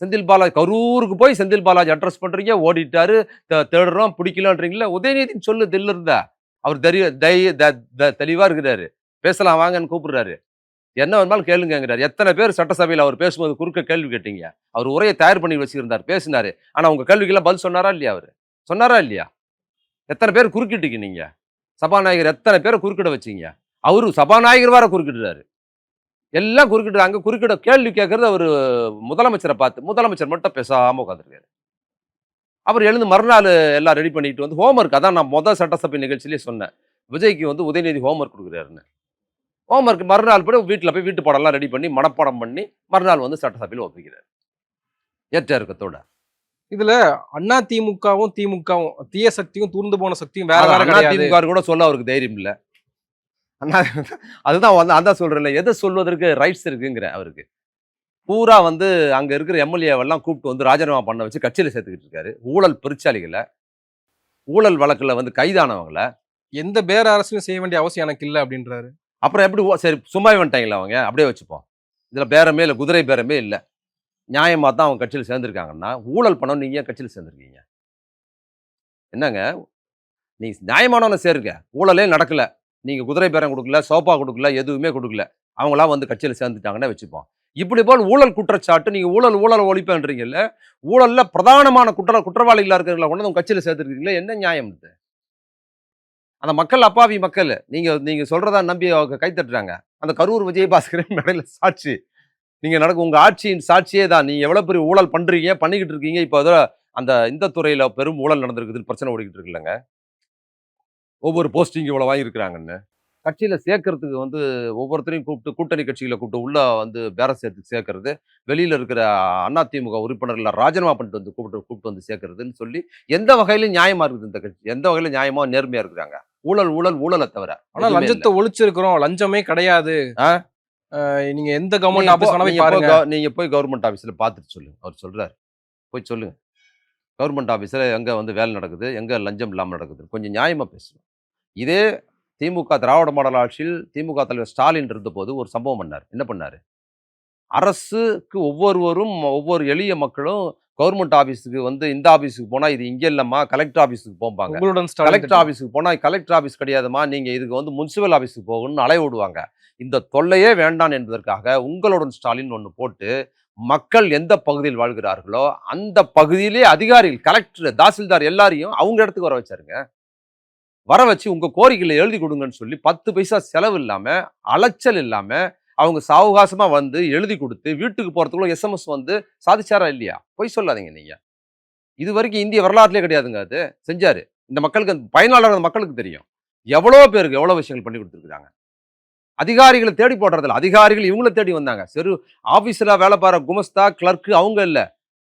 செந்தில் பாலாஜி கரூருக்கு போய் செந்தில் பாலாஜி அட்ரஸ் பண்றீங்க, ஓடிட்டாரு, தேடுறோம் பிடிக்கலன்றீங்களா? உதயநிதின்னு சொல்லு தில்லு இருந்தா. அவர் தெளிவா இருக்கிறாரு. பேசலாம் வாங்கன்னு கூப்பிடுறாரு. என்ன வேணுமாலும் கேளுங்கிறாரு. எத்தனை பேர் சட்டசபையில் அவர் பேசும்போது குறுக்க கேள்வி கேட்டீங்க? அவர் உரையை தயார் பண்ணி வச்சிருந்தார், பேசினாரு. ஆனா உங்க கேள்விக்கெல்லாம் பதில் சொன்னாரா இல்லையா? அவரு சொன்னாரா இல்லையா? எத்தனை பேர் குறுக்கிட்டீங்க நீங்க? சபாநாயகர் எத்தனை பேரை குறுக்கிட வச்சீங்க? அவரு சபாநாயகர் வேற குறுக்கிடுறாரு. எல்லாம் குறுக்கிடுறாங்க. குறுக்கிட கேள்வி கேட்கறது அவரு முதலமைச்சரை பார்த்து. முதலமைச்சர் மட்டும் பேசாம உட்காந்துருக்காரு. அவர் எழுந்து மறுநாள் எல்லாம் ரெடி பண்ணிட்டு வந்து ஹோம்ஒர்க். அதான் நான் முதல் சட்டசபை நிகழ்ச்சியிலே சொன்னேன். விஜய்க்கு வந்து உதயநிதி ஹோம்ஒர்க் கொடுக்குறாருன்னு. ஹோம்ஒர்க் மறுநாள் போய் வீட்டில் போய் வீட்டு பாடம்லாம் ரெடி பண்ணி மனப்பாடம் பண்ணி மறுநாள் வந்து சட்டசபையில் ஒப்பிக்கிறார். ஏற்ற இருக்கத்தோட. இதுல அண்ணா திமுகவும் திமுகவும் தீய சக்தியும் தூர்ந்து போன சக்தியும் வேற வேற அண்ணா கிடையாது. திமுக கூட சொல்ல அவருக்கு தைரியம் இல்ல. அண்ணா அதுதான் வந்து அதான் சொல்றேன்ல, எதை சொல்வதற்கு ரைட்ஸ் இருக்குங்கிற அவருக்கு. பூரா வந்து அங்க இருக்கிற எம்எல்ஏவெல்லாம் கூப்பிட்டு வந்து ராஜினாமா பண்ண வச்சு கட்சியில சேர்த்துக்கிட்டு இருக்காரு. ஊழல் பெருச்சாளிகளை, ஊழல் வழக்குல வந்து கைதானவங்கள. எந்த பேர அரசியலும் செய்ய வேண்டிய அவசியம் எனக்கு இல்ல அப்படின்றாரு. அப்புறம் எப்படி சரி சும்மாவே வந்துட்டாங்களா அவங்க? அப்படியே வச்சுப்போம். இதுல பேரமே இல்லை, குதிரை பேரமே இல்லை. நியாயமா தான் அவங்க கட்சியில் சேர்ந்திருக்காங்கன்னா, ஊழல் பணம் நீங்க ஏன் கட்சியில் சேர்ந்திருக்கீங்க? என்னங்க நீ நியாயமானவன சேருங்க. ஊழலே நடக்கல. நீங்க குதிரை பேரம் கொடுக்கல, சோப்பா கொடுக்கல, எதுவுமே கொடுக்கல. அவங்களா வந்து கட்சியில சேர்ந்துட்டாங்கன்னா வச்சுப்போம். இப்படி போல் ஊழல் குற்றச்சாட்டு நீங்க ஊழல் ஒழிப்பேன்றீங்கல்ல, ஊழல்ல பிரதானமான குற்றவாளிகளா இருக்கிறவங்கள கொண்டு உங்க கட்சியில சேர்த்துருக்கீங்களே, என்ன நியாயம் இது? அந்த மக்கள் அப்பாவி மக்கள். நீங்க சொல்றதா நம்பி அவங்க கை தட்டுறாங்க. அந்த கரூர் விஜயபாஸ்கரன் மேடையில சாட்சி. நீங்க உங்க ஆட்சியின் சாட்சியே தான். நீங்க எவ்வளவு பெரிய ஊழல் பண்றீங்க, பண்ணிக்கிட்டு இருக்கீங்க. இப்போ ஏதோ அந்த இந்த துறையில பெரும் ஊழல் நடந்திருக்குது, பிரச்சனை ஓடிக்கிட்டு இருக்குல்லங்க. ஒவ்வொரு போஸ்டிங் இவ்வளவு வாங்கியிருக்கிறாங்கன்னு. கட்சியில சேர்க்கறதுக்கு வந்து ஒவ்வொருத்தரையும் கூப்பிட்டு கூட்டணி கட்சிகளை கூப்பிட்டு உள்ள வந்து பேரம் சேர்க்கறது, வெளியில இருக்கிற அதிமுக உறுப்பினர்களை ராஜினாமா பண்ணிட்டு வந்து கூப்பிட்டு வந்து சேர்க்கறதுன்னு சொல்லி எந்த வகையிலும் நியாயமா இருக்குது இந்த கட்சி? எந்த வகையில நியாயமா நேர்மையா இருக்கிறாங்க? ஊழலை தவிர. ஆனா லஞ்சத்தை ஒழிச்சிருக்கிறோம், லஞ்சமே கிடையாது. நீங்க எந்த கவர்மெண்ட் ஆபீஸ் வேணாலும் பாருங்க. நீங்க போய் கவர்மெண்ட் ஆபீஸ்ல பார்த்துட்டு சொல்லுங்க. அவர் சொல்றாரு, போய் சொல்லுங்க. கவர்மெண்ட் ஆபீஸ்ல எங்க வந்து வேலை நடக்குது, எங்க லஞ்சம் இல்லாம நடக்குது, கொஞ்சம் நியாயமா பேசணும். இதே திமுக திராவிட மாடல் ஆட்சியில் திமுக தலைவர் ஸ்டாலின் இருந்தபோது ஒரு சம்பவம் பண்ணார். என்ன பண்ணாரு? அரசுக்கு ஒவ்வொரு எளிய மக்களும் கவர்மெண்ட் ஆபீஸுக்கு வந்து இந்த ஆபீஸுக்கு போனா இது இங்க இல்லம்மா, கலெக்டர் ஆபீஸுக்கு போம்பாங்க. கலெக்டர் ஆபீஸுக்கு போனா கலெக்டர் ஆபீஸ் கிடையாதுமா, நீங்க இதுக்கு வந்து முனிசிபல் ஆபீஸுக்கு போகணும்னு அலைய விடுவாங்க. இந்த தொல்லையே வேண்டாம் என்பதற்காக உங்களுடன் ஸ்டாலின் ஒன்று போட்டு மக்கள் எந்த பகுதியில் வாழ்கிறார்களோ அந்த பகுதியிலே அதிகாரிகள், கலெக்டர், தாசில்தார் எல்லாரையும் அவங்க இடத்துக்கு வர வச்சாருங்க. வர வச்சு உங்க கோரிக்கையில எழுதி கொடுங்கன்னு சொல்லி 10 பைசா செலவு இல்லாம, அலைச்சல் இல்லாம அவங்க சாவகாசமா வந்து எழுதி கொடுத்து வீட்டுக்கு போறதுக்குள்ள எஸ்எம்எஸ் வந்து சாதிச்சாரா இல்லையா? பொய் சொல்லாதீங்க நீங்க. இது வரைக்கும் இந்திய வரலாற்றிலே கிடையாதுங்க. அது செஞ்சாரு. இந்த மக்களுக்கு, பயனாளர் மக்களுக்கு தெரியும் எவ்வளவு பேருக்கு எவ்வளவு விஷயங்கள் பண்ணி கொடுத்துருக்காங்க. அதிகாரிகளை தேடி போடுறதில்ல, அதிகாரிகள் இவங்கள தேடி வந்தாங்க. சரி, ஆபீஸ்ல வேலை பாரு குமஸ்தா, கிளர்க்கு அவங்க இல்ல,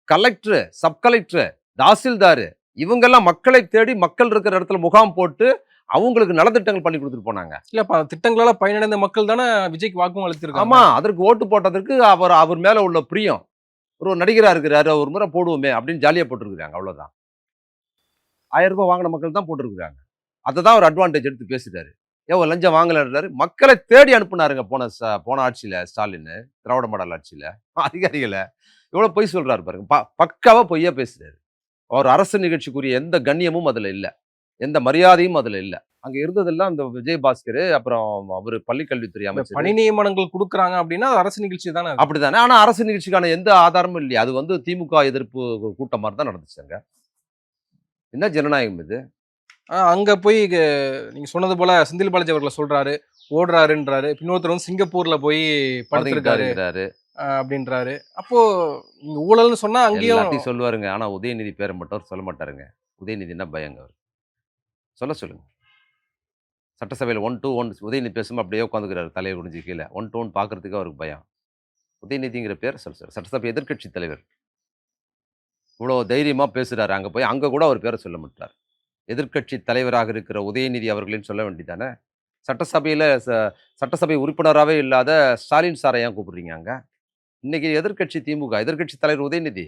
கலெக்டர், சப் கலெக்டர், தாசில்தார் இவங்கெல்லாம் மக்களை தேடி மக்கள் இருக்கிற இடத்துல முகாம் போட்டு அவங்களுக்கு நலத்திட்டங்கள் பண்ணி கொடுத்துட்டு போனாங்க. இல்லப்பா, திட்டங்களால பயனடைந்த மக்கள் தானே விஜய்க்கு வாக்கும் அளித்திருக்காங்க. ஆமா, அதற்கு ஓட்டு போட்டதற்கு அவர் மேல உள்ள பிரியம். ஒரு நடிகரா இருக்கிறாரு, ஒரு முறை போடுவோமே அப்படின்னு ஜாலியா போட்டுருக்காங்க. அவ்வளவுதான். 1000 ரூபாய் வாங்கின மக்கள் தான் போட்டிருக்காங்க. அதை தான் ஒரு அட்வான்டேஜ் எடுத்து பேசிட்டாரு. லஞ்சம் வாங்கலன்றாரு. மக்களை தேடி அனுப்புனாருங்க போன ஆட்சியில ஸ்டாலின், திராவிட மாடல் ஆட்சியில அதிகாரிகளை. எவ்வளவு பொய் சொல்றாரு பாருங்க. பக்காவா பொய்யா பேசுறாரு. அவர் அரசு நிகழ்ச்சிக்குரிய எந்த கண்ணியமும் அதுல இல்ல, எந்த மரியாதையும் அதுல இல்ல. அங்க இருந்ததெல்லாம் இந்த விஜயபாஸ்கர், அப்புறம் அவரு பள்ளிக்கல்வித்துறை அமைச்சர். பணி நியமனங்கள் கொடுக்குறாங்க அப்படின்னா அரசு நிகழ்ச்சி தானே. அப்படித்தானே. ஆனா அரசு நிகழ்ச்சிக்கான எந்த ஆதாரமும் இல்லையா? அது வந்து திமுக எதிர்ப்பு கூட்டம் மாதிரி தான் நடந்துச்சாங்க. என்ன ஜனநாயகம் இது? அங்க போய் நீங்க சொன்னது போல செந்தில் பாலாஜி அவர்களை சொல்றாரு, ஓடுறாருன்றாரு. இன்னொருத்தர் வந்து சிங்கப்பூர்ல போய் படுத்திருக்காரு. அப்படின்றாரு. அப்போ நீங்க ஊழல்னு சொன்னா அங்கேயும் எல்லாத்தையும் சொல்லுவாருங்க. ஆனா உதயநிதி பேரை மட்டும் அவர் சொல்ல மாட்டாருங்க. உதயநிதினா பயங்க அவருக்கு. சொல்லுங்க. சட்டசபையில 1 டூ 1 உதயநிதி பேசும்போது அப்படியே உட்காந்துக்கிறாரு தலைய குனிஞ்சு கீழ. 1 டூ 1 பார்க்கறதுக்கு அவருக்கு பயம். உதயநிதிங்கிற பேர சொல்றாரு. சட்டசபை எதிர்க்கட்சி தலைவர். இவ்வளோ தைரியமா பேசுறாரு. அங்க போய் அங்க கூட அவர் பேர சொல்ல மாட்டார். எதிர்க்கட்சி தலைவராக இருக்கிற உதயநிதி அவர்கள்ன்னு சொல்ல வேண்டியதானே? சட்டசபையில சட்டசபை உறுப்பினராவே இல்லாத ஸ்டாலின் சார ஏன் கூப்பிடுறீங்க அங்க? இன்னைக்கு எதிர்க்கட்சி திமுக. எதிர்க்கட்சி தலைவர் உதயநிதி.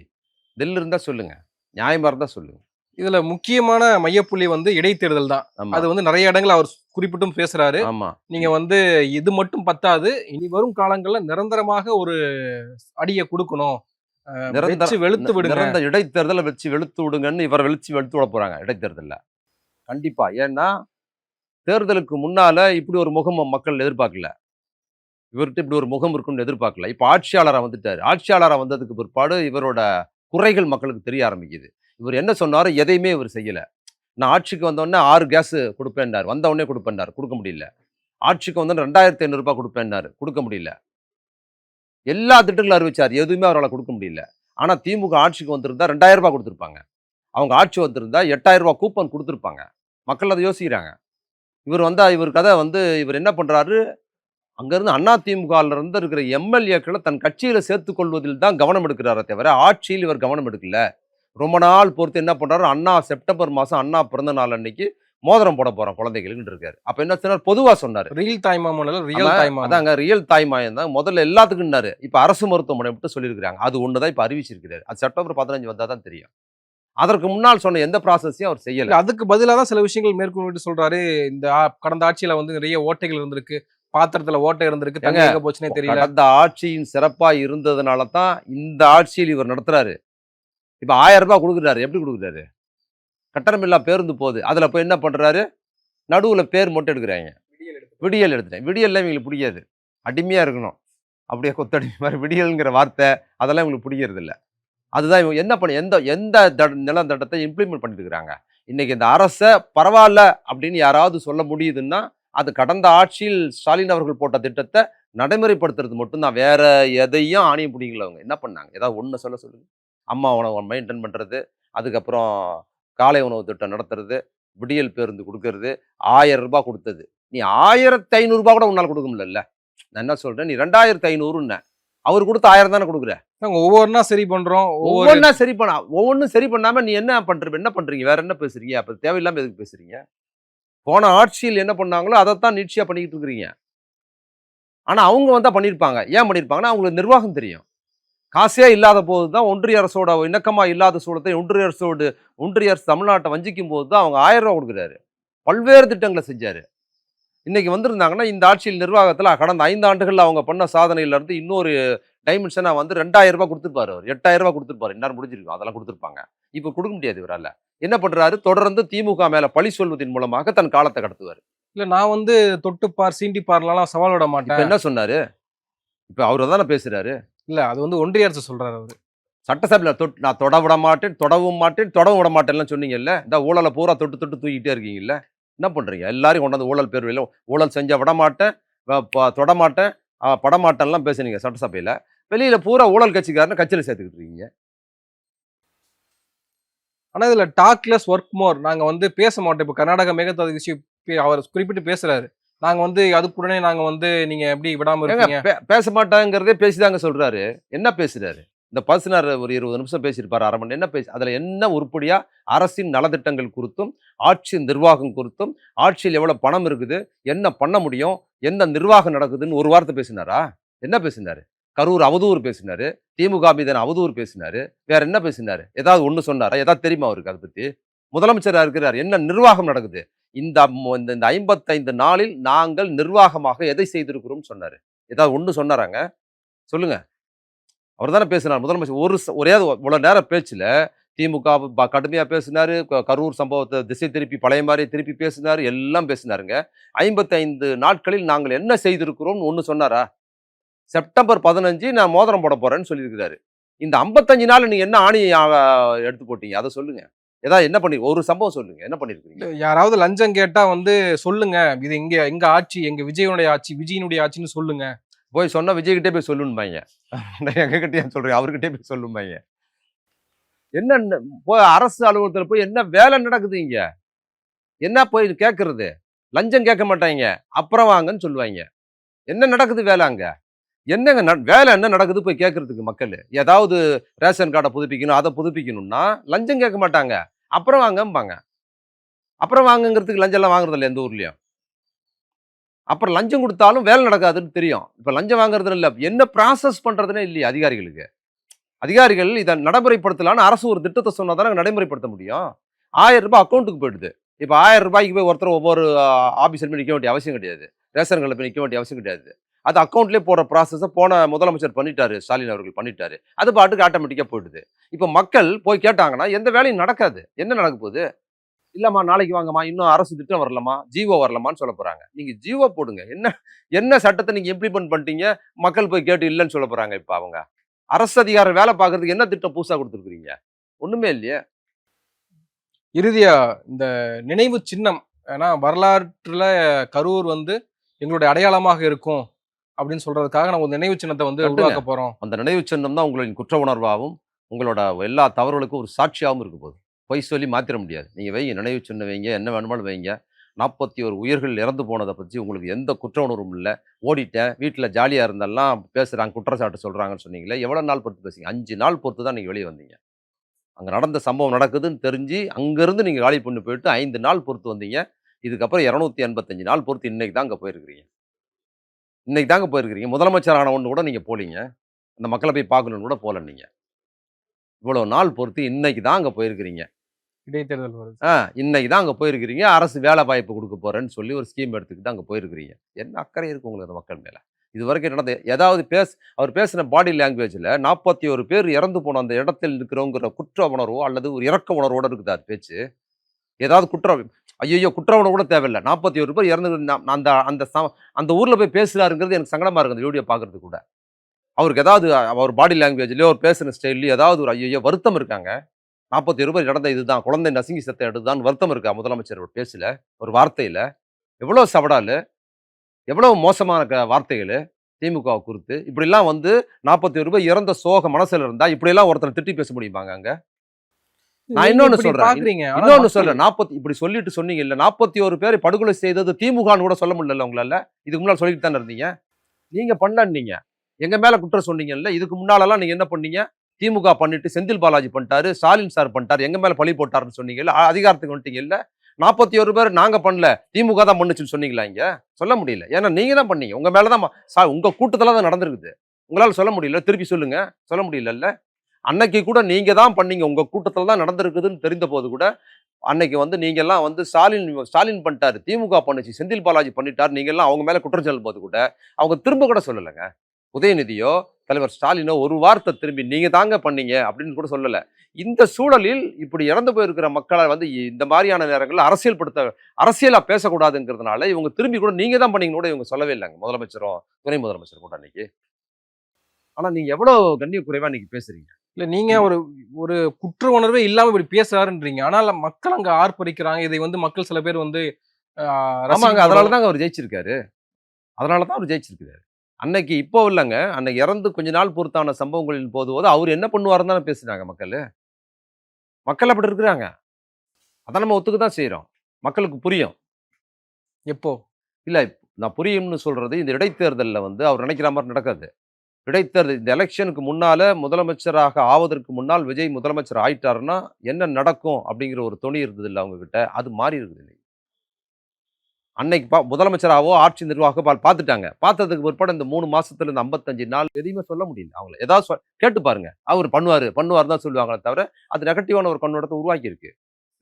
தில் இருந்தா சொல்லுங்க. நியாயமா இருந்தா சொல்லுங்க. இதுல முக்கியமான மையப்புள்ளி வந்து இடைத்தேர்தல் தான். ஆமா, அது வந்து நெறைய இடங்கள்ல அவர் குறிப்பிட்டும் பேசுறாரு. ஆமா. நீங்க வந்து இது மட்டும் பத்தாது. இனி வரும் காலங்கள்ல நிரந்தரமாக ஒரு அடிய குடுக்கணும். நிரந்தர வெச்சு வெளுத்து விடுங்க. நிரந்தர இடைத்தேர்தல வச்சு வெளுத்து விடுங்கன்னு இவர வெளுத்து விட போறாங்க இடைத்தேர்தல்ல. கண்டிப்பா. ஏன்னா, தேர்தலுக்கு முன்னால இப்படி ஒரு முகம் மக்கள் எதிர்பார்க்கல. இவர்ட்ட இப்படி ஒரு முகம் இருக்கும்னு எதிர்பார்க்கல. இப்ப ஆட்சியாளரா வந்துட்டாரு. ஆட்சியாளரா வந்ததுக்கு பிற்பாடு இவரோட குறைகள் மக்களுக்கு தெரிய ஆரம்பிக்குது. இவர் என்ன சொன்னாரோ எதையுமே இவர் செய்யல. நான் ஆட்சிக்கு வந்தோனே 6 கேஸ் குடுப்பேன்னாரு. வந்த உடனே குடுப்பேன்னாரு. குடுக்க முடியல. ஆட்சிக்கு வந்தோனே ரூ. 2,500 குடுப்பேன்னாரு. குடுக்க முடியல. எல்லா திட்டங்களும் அறிவிச்சாரு. எதுவுமே அவரால குடுக்க முடியல. ஆனா திமுக ஆட்சிக்கு வந்திருந்தா ரூ. 2,000 குடுத்திருப்பாங்க. அவங்க ஆட்சி வந்திருந்தா ரூ. 8,000 கூப்பன் குடுத்திருப்பாங்க. மக்கள் அத யோசிக்கிறாங்க. இவர் வந்தா இவர் கதை வந்து இவர் என்ன பண்றாரு, அங்கருந்து அதிமுகல இருந்து இருக்கிற எம்.எல்.ஏக்கள தன் கட்சியில சேர்த்துக் கொள்வதில் தான் கவனம் எடுக்கிறாரே தவிர, ஆட்சியில் இவர் கவனம் எடுக்கல. ரொம்ப நாள் பொறுத்து என்ன பண்றாரு, அண்ணா செப்டம்பர் மாசம் அண்ணா பிறந்த நாள் அன்னைக்கு மோதிரம் போட போறோம் குழந்தைகளுக்குன்னு இருக்காரு. அப்ப என்ன சொன்னாரு, பொதுவா சொன்னாரு. ரீல் தாய்மாமன் இல்ல, ஆமா, ரியல் தாய்மாமன். அதாங்க ரியல் தாய்மாயம் தான். முதல்ல எல்லாத்துக்கும்னாரு. இப்ப அரசு மருத்துவமனை மட்டும் சொல்லியிருக்கிறாங்க. அது ஒண்ணு தான் இப்ப அறிவிச்சிருக்கிறாரு. அது செப்டம்பர் 15 வந்தா தான் தெரியும். அதற்கு முன்னால் சொன்ன எந்த ப்ராசஸையும் அவர் செய்யல. இல்ல அதுக்கு பதிலா தான் சில விஷயங்கள் மேற்கொண்டு சொல்றாரு. இந்த கடந்த ஆட்சியில வந்து நிறைய ஓட்டைகள் இருந்திருக்கு. பாத்திரத்துல ஓட்டை இருந்திருக்கு. ஏங்க, தண்ணி எங்க போச்சுன்னே தெரியல. கடந்த ஆட்சியின் சிறப்பா இருந்ததுனால தான் இந்த ஆட்சியில் இவர் நடத்துறாரு. இப்ப ரூ. 1000 குடுக்குறாரு. எப்படி குடுக்குறாரு? கட்டணமில்லா பேருந்து போகுது. அதுல போய் என்ன பண்றாரு? நடுவுல பேர் மட்டும் எடுக்குறாய்ங்க. விடியல் எடுத்துட்டேன். விடியல்லாம் இவங்களுக்கு பிடிக்காது. அடிமையா இருக்கணும். அப்படியே கொத்தடிமை மாரி விடியல்ங்கிற வார்த்தை, அதெல்லாம் இவங்களுக்கு பிடிக்கிறதில்ல. அதுதான் இவங்க என்ன பண்ணி எந்த எந்த நிலத்தடத்தை இம்ப்ளிமெண்ட் பண்ணிட்டு இருக்கிறாங்க. இன்னைக்கு இந்த அரச பரவால்ல அப்படின்னு யாராவது சொல்ல முடியுதுன்னா, அது கடந்த ஆட்சியில் ஸ்டாலின் அவர்கள் போட்ட திட்டத்த நடைமுறைப்படுத்துறது மட்டும் தான். வேற எதையும் ஆணியும் பிடிக்கல அவங்க. என்ன பண்ணாங்க? ஏதாவது ஒண்ணு சொல்லுங்க. அம்மா உணவ மெயின்டெயின் பண்றது, அதுக்கப்புறம் காலை உணவு திட்டம் நடத்துறது, விடியல் பேருந்து குடுக்கறது, ரூ. 1000 குடுத்தது. நீ ரூ. 1500 கூட உன்னால குடுக்க முடியலல்ல. நான் என்ன சொல்றேன், நீ 2500ன்ன. அவரு குடுத்த 1000 தானே குடுக்குற. நாங்க ஒவ்வொன்னா சரி பண்றோம். ஒவ்வொன்னா சரி பண்ண ஒவ்வொன்னும் சரி பண்ணாம நீ என்ன பண்றீங்க? வேற என்ன பேசுறீங்க? அப்ப தேவையில்லாம எதுக்கு பேசுறீங்க? போன ஆட்சியில் என்ன பண்ணாங்களோ, அதத்தான் நீட்சியா பண்ணிக்கிட்டு இருக்கிறீங்க. ஆனா அவங்க வந்தா பண்ணியிருப்பாங்க. ஏன் பண்ணியிருப்பாங்கன்னா, அவங்களுக்கு நிர்வாகம் தெரியும். காசே இல்லாத போது தான் ஒன்றிய அரசோட இணக்கமா இல்லாத சூழத்தை ஒன்றிய அரசு தமிழ்நாட்டை வஞ்சிக்கும் போது தான் அவங்க ரூ. 1000 குடுக்குறாரு. பல்வேறு திட்டங்கள செஞ்சாரு. இன்னைக்கு வந்திருந்தாங்கன்னா, இந்த ஆட்சியில் நிர்வாகத்துல கடந்த 5 ஆண்டுகள்ல அவங்க பண்ண சாதனையில இருந்து இன்னொரு டைமென்ஷனா வந்து ரூ. 2,000 குடுத்திருப்பாரு அவரு. ரூ. 8,000 குடுத்திருப்பாரு. இந்நேரம் முடிஞ்சிருக்கும். அதெல்லாம் குடுத்திருப்பாங்க. இப்ப குடுக்க முடியாது இவரால. என்ன பண்றாரு? தொடர்ந்து திமுக மேல பழி சொல்வதின் மூலமாக தன் காலத்த கடத்துவாரு. இல்ல நான் வந்து தொட்டுப்பார், சீண்டிப்பார்லாம் சவால் விட இப்ப மாட்டேன். என்ன சொன்னாரு? இப்ப அவரு தானே பேசுறாரு. இல்ல அது வந்து ஒன்றிய அரசு சொல்றாரு அவரு. சட்டசபையில நான் தொட விட மாட்டேன், தொடவும் விட மாட்டேன்லாம் சொன்னீங்கல்ல. இந்த ஊழல பூரா தொட்டு தூக்கிட்டே இருக்கீங்கல்ல. என்ன பண்றீங்க? எல்லாரையும் கொண்டாந்து ஊழல் பேர்வையில ஊழல் செஞ்சா விட மாட்டேன், தொட மாட்டேன், பட மாட்டேன்லாம் பேசுனீங்க சட்டசபையில. வெளியில பூரா ஊழல் கட்சிக்காரன கட்சியில சேர்த்துக்கிட்டு இருக்கீங்க. ஆனா இதுல டாக் லெஸ் ஒர்க் மோர். நாங்க வந்து பேச மாட்டோம். இப்ப கர்நாடக மேகதாது விஷயம் அவர் குறிப்பிட்டு பேசுறாரு. நாங்க வந்து அதுக்குடனே நாங்க வந்து நீங்க எப்படி விடாம ஏங்க இருப்பீங்க? பேச மாட்டாங்கிறதே பேசிதாங்க சொல்றாரு. என்ன பேசுறாரு? இந்த பேசினாரு ஒரு 20 நிமிஷம் பேசியிருப்பாரு. 1/2 மணி நேரம். என்ன அதுல என்ன உருப்படியா அரசின் நலத்திட்டங்கள் குறித்தும், ஆட்சி நிர்வாகம் குறித்தும், ஆட்சியில் எவ்வளவு பணம் இருக்குது, என்ன பண்ண முடியும், என்ன நிர்வாகம் நடக்குதுன்னு ஒரு வார்த்தை பேசினாரா? என்ன பேசினாரு? கரூர் அவதூறு பேசினாரு. திமுக மீதான அவதூறு பேசினாரு. வேற என்ன பேசினாரு? ஏதாவது ஒண்ணு சொன்னாரா? ஏதாவது தெரியுமா அவருக்கு அத பத்தி? முதலமைச்சரா இருக்கிறார். என்ன நிர்வாகம் நடக்குது? இந்த இந்த 55 நாளில் நாங்கள் நிர்வாகமாக எதை செய்திருக்கிறோம்னு சொன்னாரு. ஏதாவது ஒண்ணு சொன்னாராங்க? சொல்லுங்க. அவர் தானே பேசினார் முதலமைச்சர். ஒரே இவ்வளவு நேரம் பேச்சுல திமுக கடுமையா பேசினாரு. கரூர் சம்பவத்தை திசை திருப்பி பழைய மாதிரி திருப்பி பேசினாரு. எல்லாம் பேசினாருங்க. 55 நாட்களில் நாங்கள் என்ன செய்திருக்கிறோம்னு ஒண்ணு சொன்னாரா? செப்டம்பர் 15 நான் மோதிரம் போட போறேன்னு சொல்லியிருக்கிறாரு. இந்த 55 நாள் நீங்க என்ன ஆணி எடுத்து போட்டீங்க? அத சொல்லுங்க. ஏதாவது என்ன பண்ணி ஒரு சம்பவம் சொல்லுங்க. என்ன பண்ணியிருக்கிறீங்க? யாராவது லஞ்சம் கேட்டா வந்து சொல்லுங்க. இது எங்க எங்க ஆட்சி, எங்க விஜயனுடைய ஆட்சி, விஜயனுடைய ஆட்சின்னு சொல்லுங்க. போய் சொன்னா விஜய்கிட்டே போய் சொல்லுன்பாங்க. எங்ககிட்ட ஏன் சொல்றீங்க? அவர்கிட்டயே போய் சொல்லும்பாங்க. என்ன போய் அரசு அலுவலகத்துல போய் என்ன வேலை நடக்குது இங்க? என்ன போய் கேட்கறது? லஞ்சம் கேட்க மாட்டாய்ங்க. அப்புறம் வாங்கன்னு சொல்லுவாய்ங்க. என்ன நடக்குது வேலை அங்க? என்னங்க வேலை என்ன நடக்குது போய் கேட்கறதுக்கு மக்களு? ஏதாவது ரேஷன் கார்ட புதுப்பிக்கணும், அத புதுப்பிக்கணும்னா லஞ்சம் கேட்க மாட்டாங்க. அப்புறம் வாங்கம்பாங்க. அப்புறம் வாங்குங்கிறதுக்கு லஞ்சம் எல்லாம் வாங்குறதில்ல எந்த ஊர்லயும். அப்புறம் லஞ்சம் குடுத்தாலும் வேலை நடக்காதுன்னு தெரியும். இப்ப லஞ்சம் வாங்குறதுல இல்ல. என்ன ப்ராசஸ் பண்றதுன்னே இல்லையே அதிகாரிகளுக்கு. அதிகாரிகள் இத நடைமுறைப்படுத்தலான்னு அரசு ஒரு திட்டத்த சொன்னா தானே நடைமுறைப்படுத்த முடியும். ரூ. 1000 அக்கவுண்ட்க்கு போயிடுது. இப்ப ரூ. 1000 போய் ஒருத்தர் ஒவ்வொரு ஆபீஸ்ல போய் நிக்க வேண்டிய அவசியம் கிடையாது. ரேஷன் கடையில போய் நிக்க வேண்டிய அவசியம் கிடையாது. அது அக்கவுண்ட்லயே போடுற ப்ராசஸ போன முதலமைச்சர் பண்ணிட்டாரு. ஸ்டாலின் அவர்கள் பண்ணிட்டாரு. அது பாட்டுக்கு ஆட்டோமேட்டிக்கா போயிடுது. இப்ப மக்கள் போய் கேட்டாங்கன்னா எந்த வேலையும் நடக்காது. என்ன நடக்க போகுது? இல்லம்மா நாளைக்கு வாங்கம்மா. இன்னும் அரசு திட்டம் வரலம்மா. ஜிஓ வரலம்மான்னு சொல்லப் போறாங்க. நீங்க ஜிஓ போடுங்க. என்ன என்ன சட்டத்த நீங்க இம்ப்ளிமெண்ட் பண்ணிட்டீங்க? மக்கள் போய் கேட்டு இல்லன்னு சொல்லப் போறாங்க இப்ப அவங்க. அரசு அதிகாரி வேலை பார்க்கறதுக்கு என்ன திட்டம் புதுசா குடுத்துருக்கீங்க? ஒண்ணுமே இல்லையே. இறுதியா இந்த நினைவு சின்னம், ஏன்னா வரலாற்றுல கரூர் வந்து எங்களுடைய அடையாளமாக இருக்கும் அப்படின்னு சொல்றதுக்காக நம்ம ஒரு நினைவு சின்னத்தை வந்து கட்டுங்க. உருவாக்க போறோம். அந்த நினைவு சின்னம் தான் உங்களின் குற்ற உணர்வாகவும், உங்களோட எல்லா தவறுகளுக்கும் ஒரு சாட்சியாவும் இருக்க போகுது. பொய் சொல்லி மாத்திர முடியாது. நீங்க வைங்க, நினைவு சின்னம் வைங்க, என்ன வேணுமானாலும் வைங்க. 41 உயிர்கள் இறந்து போனத பத்தி உங்களுக்கு எந்த குற்ற உணர்வும் இல்ல. ஓடிட்டேன், வீட்ல ஜாலியா இருந்தெல்லாம் பேசுறாங்க, குற்றச்சாட்டு சொல்றாங்கன்னு சொன்னீங்களே, எவ்வளவு நாள் பொறுத்து பேசுனீங்க? 5 நாள் பொறுத்து தான் நீங்க வெளிய வந்தீங்க. அங்க நடந்த சம்பவம் நடக்குதுன்னு தெரிஞ்சு, அங்கருந்து நீங்க காலி பண்ணி போயிட்டு 5 நாள் பொறுத்து வந்தீங்க. இதுக்கப்புறம் 285 நாள் பொறுத்து இன்னைக்கு தான் அங்க போயிருக்கிறீங்க. இன்னைக்கு தாங்க போயிருக்கிறீங்க. முதலமைச்சர் ஆன ஒண்ணு கூட நீங்க போலீங்க. அந்த மக்கள போய் பார்க்கணும்னு கூட போல நீங்க. இவ்வளவு நாள் பொறுத்து இன்னைக்கு தான் அங்க போயிருக்கிறீங்க. இடைத்தேர்தல் வருது. ஆ இன்னைக்கு தான் அங்க போயிருக்கிறீங்க. அரசு வேலை வாய்ப்பு குடுக்க போறேன்னு சொல்லி ஒரு ஸ்கீம் எடுத்துக்கிட்டு அங்க போயிருக்கிறீங்க. என்ன அக்கறை இருக்கு உங்களுக்கு அந்த மக்கள் மேல? இதுவரைக்கும் நடந்த ஏதாவது அவர் பேசின பாடி லாங்குவேஜ்ல 41 பேர் இறந்து போன அந்த இடத்தில் இருக்கிறோங்கிற குற்ற உணர்வோ அல்லது ஒரு இரக்க உணர்வோட இருக்குதா அது பேச்சு? ஏதாவது ஐய்யய்யோ! குற்ற உணர்வு கூட தேவையில்ல. 41 பேர் இறந்து அந்த அந்த அந்த ஊர்ல போய் பேசுறாருங்கிறது எனக்கு சங்கடமா இருக்கு அந்த வீடியோ பார்க்கறதுக்கு கூட. அவருக்கு ஏதாவது அவர் பாடி லாங்குவேஜ்லயோ, அவர் பேசின ஸ்டைல்லயோ ஏதாவது ஒரு ஐய்யய்யோ! வருத்தம் இருக்காங்க. 41 பேர் நடந்த இதுதான். குழந்தை நசுங்கி செத்த இதுதான் வருத்தம் இருக்கா முதலமைச்சர் பேச்சுல, ஒரு வார்த்தையில? எவ்வளோ சவடாலு, எவ்வளவு மோசமான வார்த்தைகளு திமுகவ குறித்து. இப்படிலாம் வந்து 41 பேர் இறந்த சோகம் மனசுல இருந்தா, இப்படியெல்லாம் ஒருத்தர திட்டி பேச முடியுமாங்க அங்க? நான் நீங்க இன்னொன்னு இப்படி சொல்றேன். பாக்குறீங்க. ஆனா இன்னொன்னு மக்கள் சொல்றேன். இப்படி சொல்லிட்டு சொன்னீங்கல்ல, 41 பேரை படுகொலை செய்தது திமுகன்னு கூட சொல்ல முடியலல்ல உங்களால? இதுக்கு முன்னால சொல்லிட்டு தானே இருந்தீங்க. நீங்க பண்ணலன்னீங்க. எங்க மேல குற்றம் சொன்னீங்கல்ல. இதுக்கு முன்னாலலாம் நீங்க என்ன பண்ணீங்க? திமுக பண்ணிட்டு செந்தில் பாலாஜி பண்ணிட்டாரு, ஸ்டாலின் சார் பண்ணிட்டாரு, எங்க மேல பழி போட்டாருன்னு சொன்னீங்கல்ல. அதிகாரத்துக்கு வந்துட்டீங்கல்ல. 41 பேர் நாங்க பண்ணல, திமுக தான் பண்ணுச்சுன்னு சொன்னீங்களா இங்க? சொல்ல முடியல. ஏன்னா நீங்க தான் பண்ணீங்க. உங்க மேல தான் உங்க கூட்டத்துல தான் நடந்திருக்குது. உங்களால சொல்ல முடியல. திருப்பி சொல்லுங்க. சொல்ல முடியலல்ல. அன்னைக்கு கூட நீங்க தான் பண்ணீங்க. உங்க கூட்டத்துல தான் நடந்திருக்குதுன்னு தெரிந்தபோது கூட, அன்னைக்கு வந்து நீங்கலாம் வந்து ஸ்டாலின் பண்ணிட்டாரு, திமுக பண்ணுச்சு, செந்தில் பாலாஜி பண்ணிட்டாரு, நீங்கலாம் அவங்க மேல குற்றம் சொல்லும்போது கூட, அவங்க திரும்ப கூட சொல்லலங்க. உதயநிதியோ, தலைவர் ஸ்டாலினோ ஒரு வார்த்தை திரும்பி நீங்க தாங்க பண்ணீங்க அப்படின்னு கூட சொல்லல. இந்த சூழலில் இப்படி இறந்து போயிருக்கிற மக்களை வந்து இந்த மாதிரியான நேரங்கள்ல அரசியலா பேசக்கூடாதுங்கிறதுனால இவங்க திரும்பி கூட நீங்க தான் பண்ணீங்கன்னு கூட இவங்க சொல்லவே இல்லைங்க. முதலமைச்சரும், துணை முதலமைச்சரும் கூட அன்னைக்கு. ஆனா நீங்க எவ்வளவு கண்ணிய குறைவா இன்னைக்கு பேசுறீங்க. இல்ல நீங்க ஒரு ஒரு குற்ற உணர்வே இல்லாம இப்படி பேசுறாருன்றீங்க. ஆனால் மக்கள் அங்க ஆர்ப்பரிக்கிறாங்க. இதை வந்து மக்கள் சில பேர் வந்து ஆமாங்க. ரசிக்கப்படும். அதனால தாங்க அவர் ஜெயிச்சிருக்காரு. அதனால தான் அவர் ஜெயிச்சிருக்காரு. அன்னைக்கு இப்போ இல்லங்க. அன்னைக்கு இறந்து கொஞ்ச நாள் பொறுத்தான சம்பவங்களின் போது அவர் என்ன பண்ணுவாருன்னு தானே பேசுனாங்க மக்களு. மக்கள் அப்படி இருக்கிறாங்க. அத நம்ம ஒத்துக்க தான் செய்றோம். மக்களுக்கு புரியும். எப்போ? இல்ல நான் புரியும்னு சொல்றது இந்த இடைத்தேர்தல்ல வந்து அவர் நினைக்கிற மாரி நடக்காது. இடைத்தேர்தல் இந்த எலக்ஷனுக்கு முன்னால முதலமைச்சராக ஆவதற்கு முன்னால் விஜய் முதலமைச்சர் ஆயிட்டாருன்னா, என்ன நடக்கும் அப்படிங்கிற ஒரு தொனி இருந்ததுல்ல அவங்க கிட்ட. அது மாறி இருக்குது இன்னைக்கு. அன்னைக்கு முதலமைச்சராவோ, ஆட்சி நிர்வாகம் பார்த்துட்டாங்க. பார்த்ததுக்கு பிற்பாடு இந்த 3 மாசத்துல இந்த 55 நாள் எதையுமே சொல்ல முடியல அவங்கள. ஏதாவது கேட்டு பாருங்க. அவரு பண்ணுவாருன்னு தான் சொல்லுவாங்களே தவிர, அது நெகட்டிவான ஒரு கண்ணோட்டத்த உருவாக்கி இருக்கு.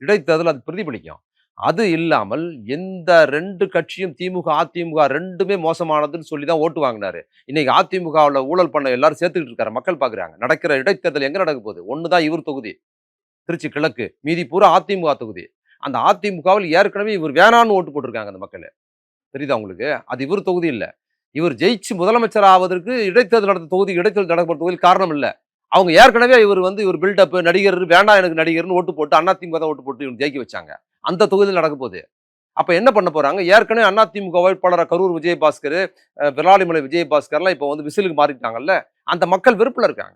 இடைத்தேர்தல் அது பிரதிபலிக்கும். அது இல்லாமல் எந்த 2 கட்சியும் திமுக, அதிமுக 2மே மோசமானதுன்னு சொல்லி தான் ஓட்டு வாங்குனாரு. இன்னைக்கு அதிமுகவுல ஊழல் பண்ண எல்லாரும் சேர்த்துக்கிட்டு இருக்காரு. மக்கள் பார்க்குறாங்க. நடக்கிற இடைத்தேர்தல் எங்க நடக்க போகுது? 1 தான் இவர் தொகுதி. திருச்சி கிழக்கு. மீதி பூரா அதிமுக தொகுதி. அந்த அதிமுகவில் ஏற்கனவே இவர் வேணான்னு ஓட்டு போட்டிருக்காங்க அந்த மக்களு. தெரியுதா உங்களுக்கு? அது இவர் தொகுதி இல்ல. இவர் ஜெயிச்சு முதலமைச்சர் ஆவதற்கு இடைத்தேர்தல் நடந்த தொகுதி, இடைத்தேர்தல் நடக்கிற தொகுதியில் காரணம் இல்ல. அவங்க ஏற்கனவே இவர் பில்டப் நடிகர் வேண்டாம் எனக்கு நடிகர்னு ஓட்டு போட்டு அதிமுக தான் ஓட்டு போட்டு இவங்க ஜெயிக்க வச்சாங்க. அந்த தொகுதியில் நடக்க போகுது. அப்ப என்ன பண்ண போறாங்க? ஏற்கனவே அதிமுக வேட்பாளரா கரூர் விஜயபாஸ்கர், விராலிமலை விஜயபாஸ்கர்லாம் இப்போ வந்து விசிலுக்கு மாறிட்டாங்கல்ல. அந்த மக்கள் வெறுப்புல இருக்காங்க.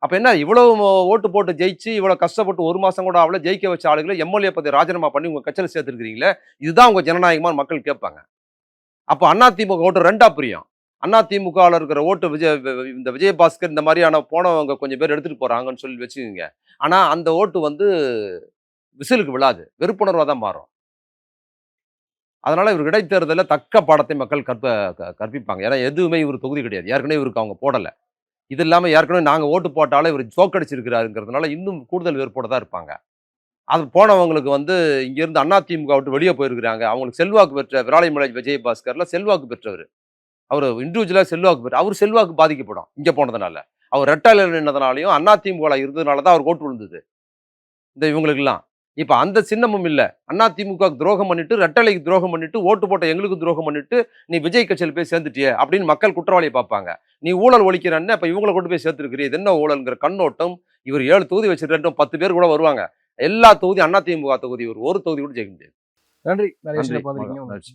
அப்ப என்ன இவ்வளவு ஓட்டு போட்டு ஜெயிச்சு, இவ்வளவு கஷ்டப்பட்டு 1 மாசம் கூட ஆவல ஜெயிக்க வச்ச ஆளுகள எம்எல்ஏ பதவி ராஜினாமா பண்ணி உங்க கட்சியில சேர்த்துருக்கிறீங்களே, இதுதான் உங்க ஜனநாயகமான்னு மக்கள் கேட்பாங்க. அப்ப அதிமுக ஓட்டு 2ஆ பிரியும். அதிமுகவுல இருக்கிற ஓட்டு இந்த விஜயபாஸ்கர் இந்த மாரியான போனவங்க கொஞ்சம் பேர் எடுத்துட்டு போறாங்கன்னு சொல்லி வச்சுக்கங்க. ஆனா அந்த ஓட்டு வந்து விசிலுக்கு விழாது. வெறுப்புணர்வா தான் மாறும். அதனால இவருக்கு இடைத்தேர்தல்ல தக்க பாடத்தை மக்கள் கற்பிப்பாங்க. ஏன்னா எதுவுமே இவரு தொகுதி கிடையாது. ஏற்கனவே இவருக்கு அவங்க போடல. இது இல்லாம ஏற்கனவே நாங்க ஓட்டு போட்டாலே இவரு தோற்கடிச்சிருக்கிறாருங்கிறதுனால இன்னும் கூடுதல் வெறுப்போட தான் இருப்பாங்க. அது போனவங்களுக்கு வந்து இங்கிருந்து அதிமுக விட்டு வெளிய போயிருக்கிறாங்க. அவங்களுக்கு செல்வாக்கு பெற்ற விராலிமலை விஜயபாஸ்கர்லாம் செல்வாக்கு பெற்றவரு. அவரு இண்டிவிஜுவலா செல்வாக்கு பெற்ற அவரு செல்வாக்கு பாதிக்கப்படும். இங்க போனதுனால. அவர் ரெட்டை இலையில நின்னதுனாலயும் அதிமுகல இருந்ததுனால தான் அவருக்கு ஓட்டு விழுந்தது. இந்த இவங்களுக்கெல்லாம். இப்ப அந்த சின்னமும் இல்ல. அதிமுகவுக்கு துரோகம் பண்ணிட்டு, ரெட்டலைக்கு துரோகம் பண்ணிட்டு, ஓட்டு போட்ட எங்களுக்கு துரோகம் பண்ணிட்டு, நீ விஜய் கட்சியில போய் சேர்ந்துட்டியே அப்படின்னு மக்கள் குற்றவாளிய பார்ப்பாங்க. நீ ஊழல் ஒழிக்கிறன்னு அப்ப இவங்கள கொண்டு போய் சேர்த்திருக்கிறியே. இது என்ன ஊழல்ங்கிற கண்ணோட்டம் இவர் 7 தொகுதி வச்சிருக்காரு. 10 பேர் கூட வருவாங்க. எல்லா தொகுதி அதிமுக தொகுதி ஒரு தொகுதி கூட ஜெயிக்க முடியாது. நன்றி. நிறைய நன்றி. விஷயம் பகிர்ந்தீங்க. மகிழ்ச்சி.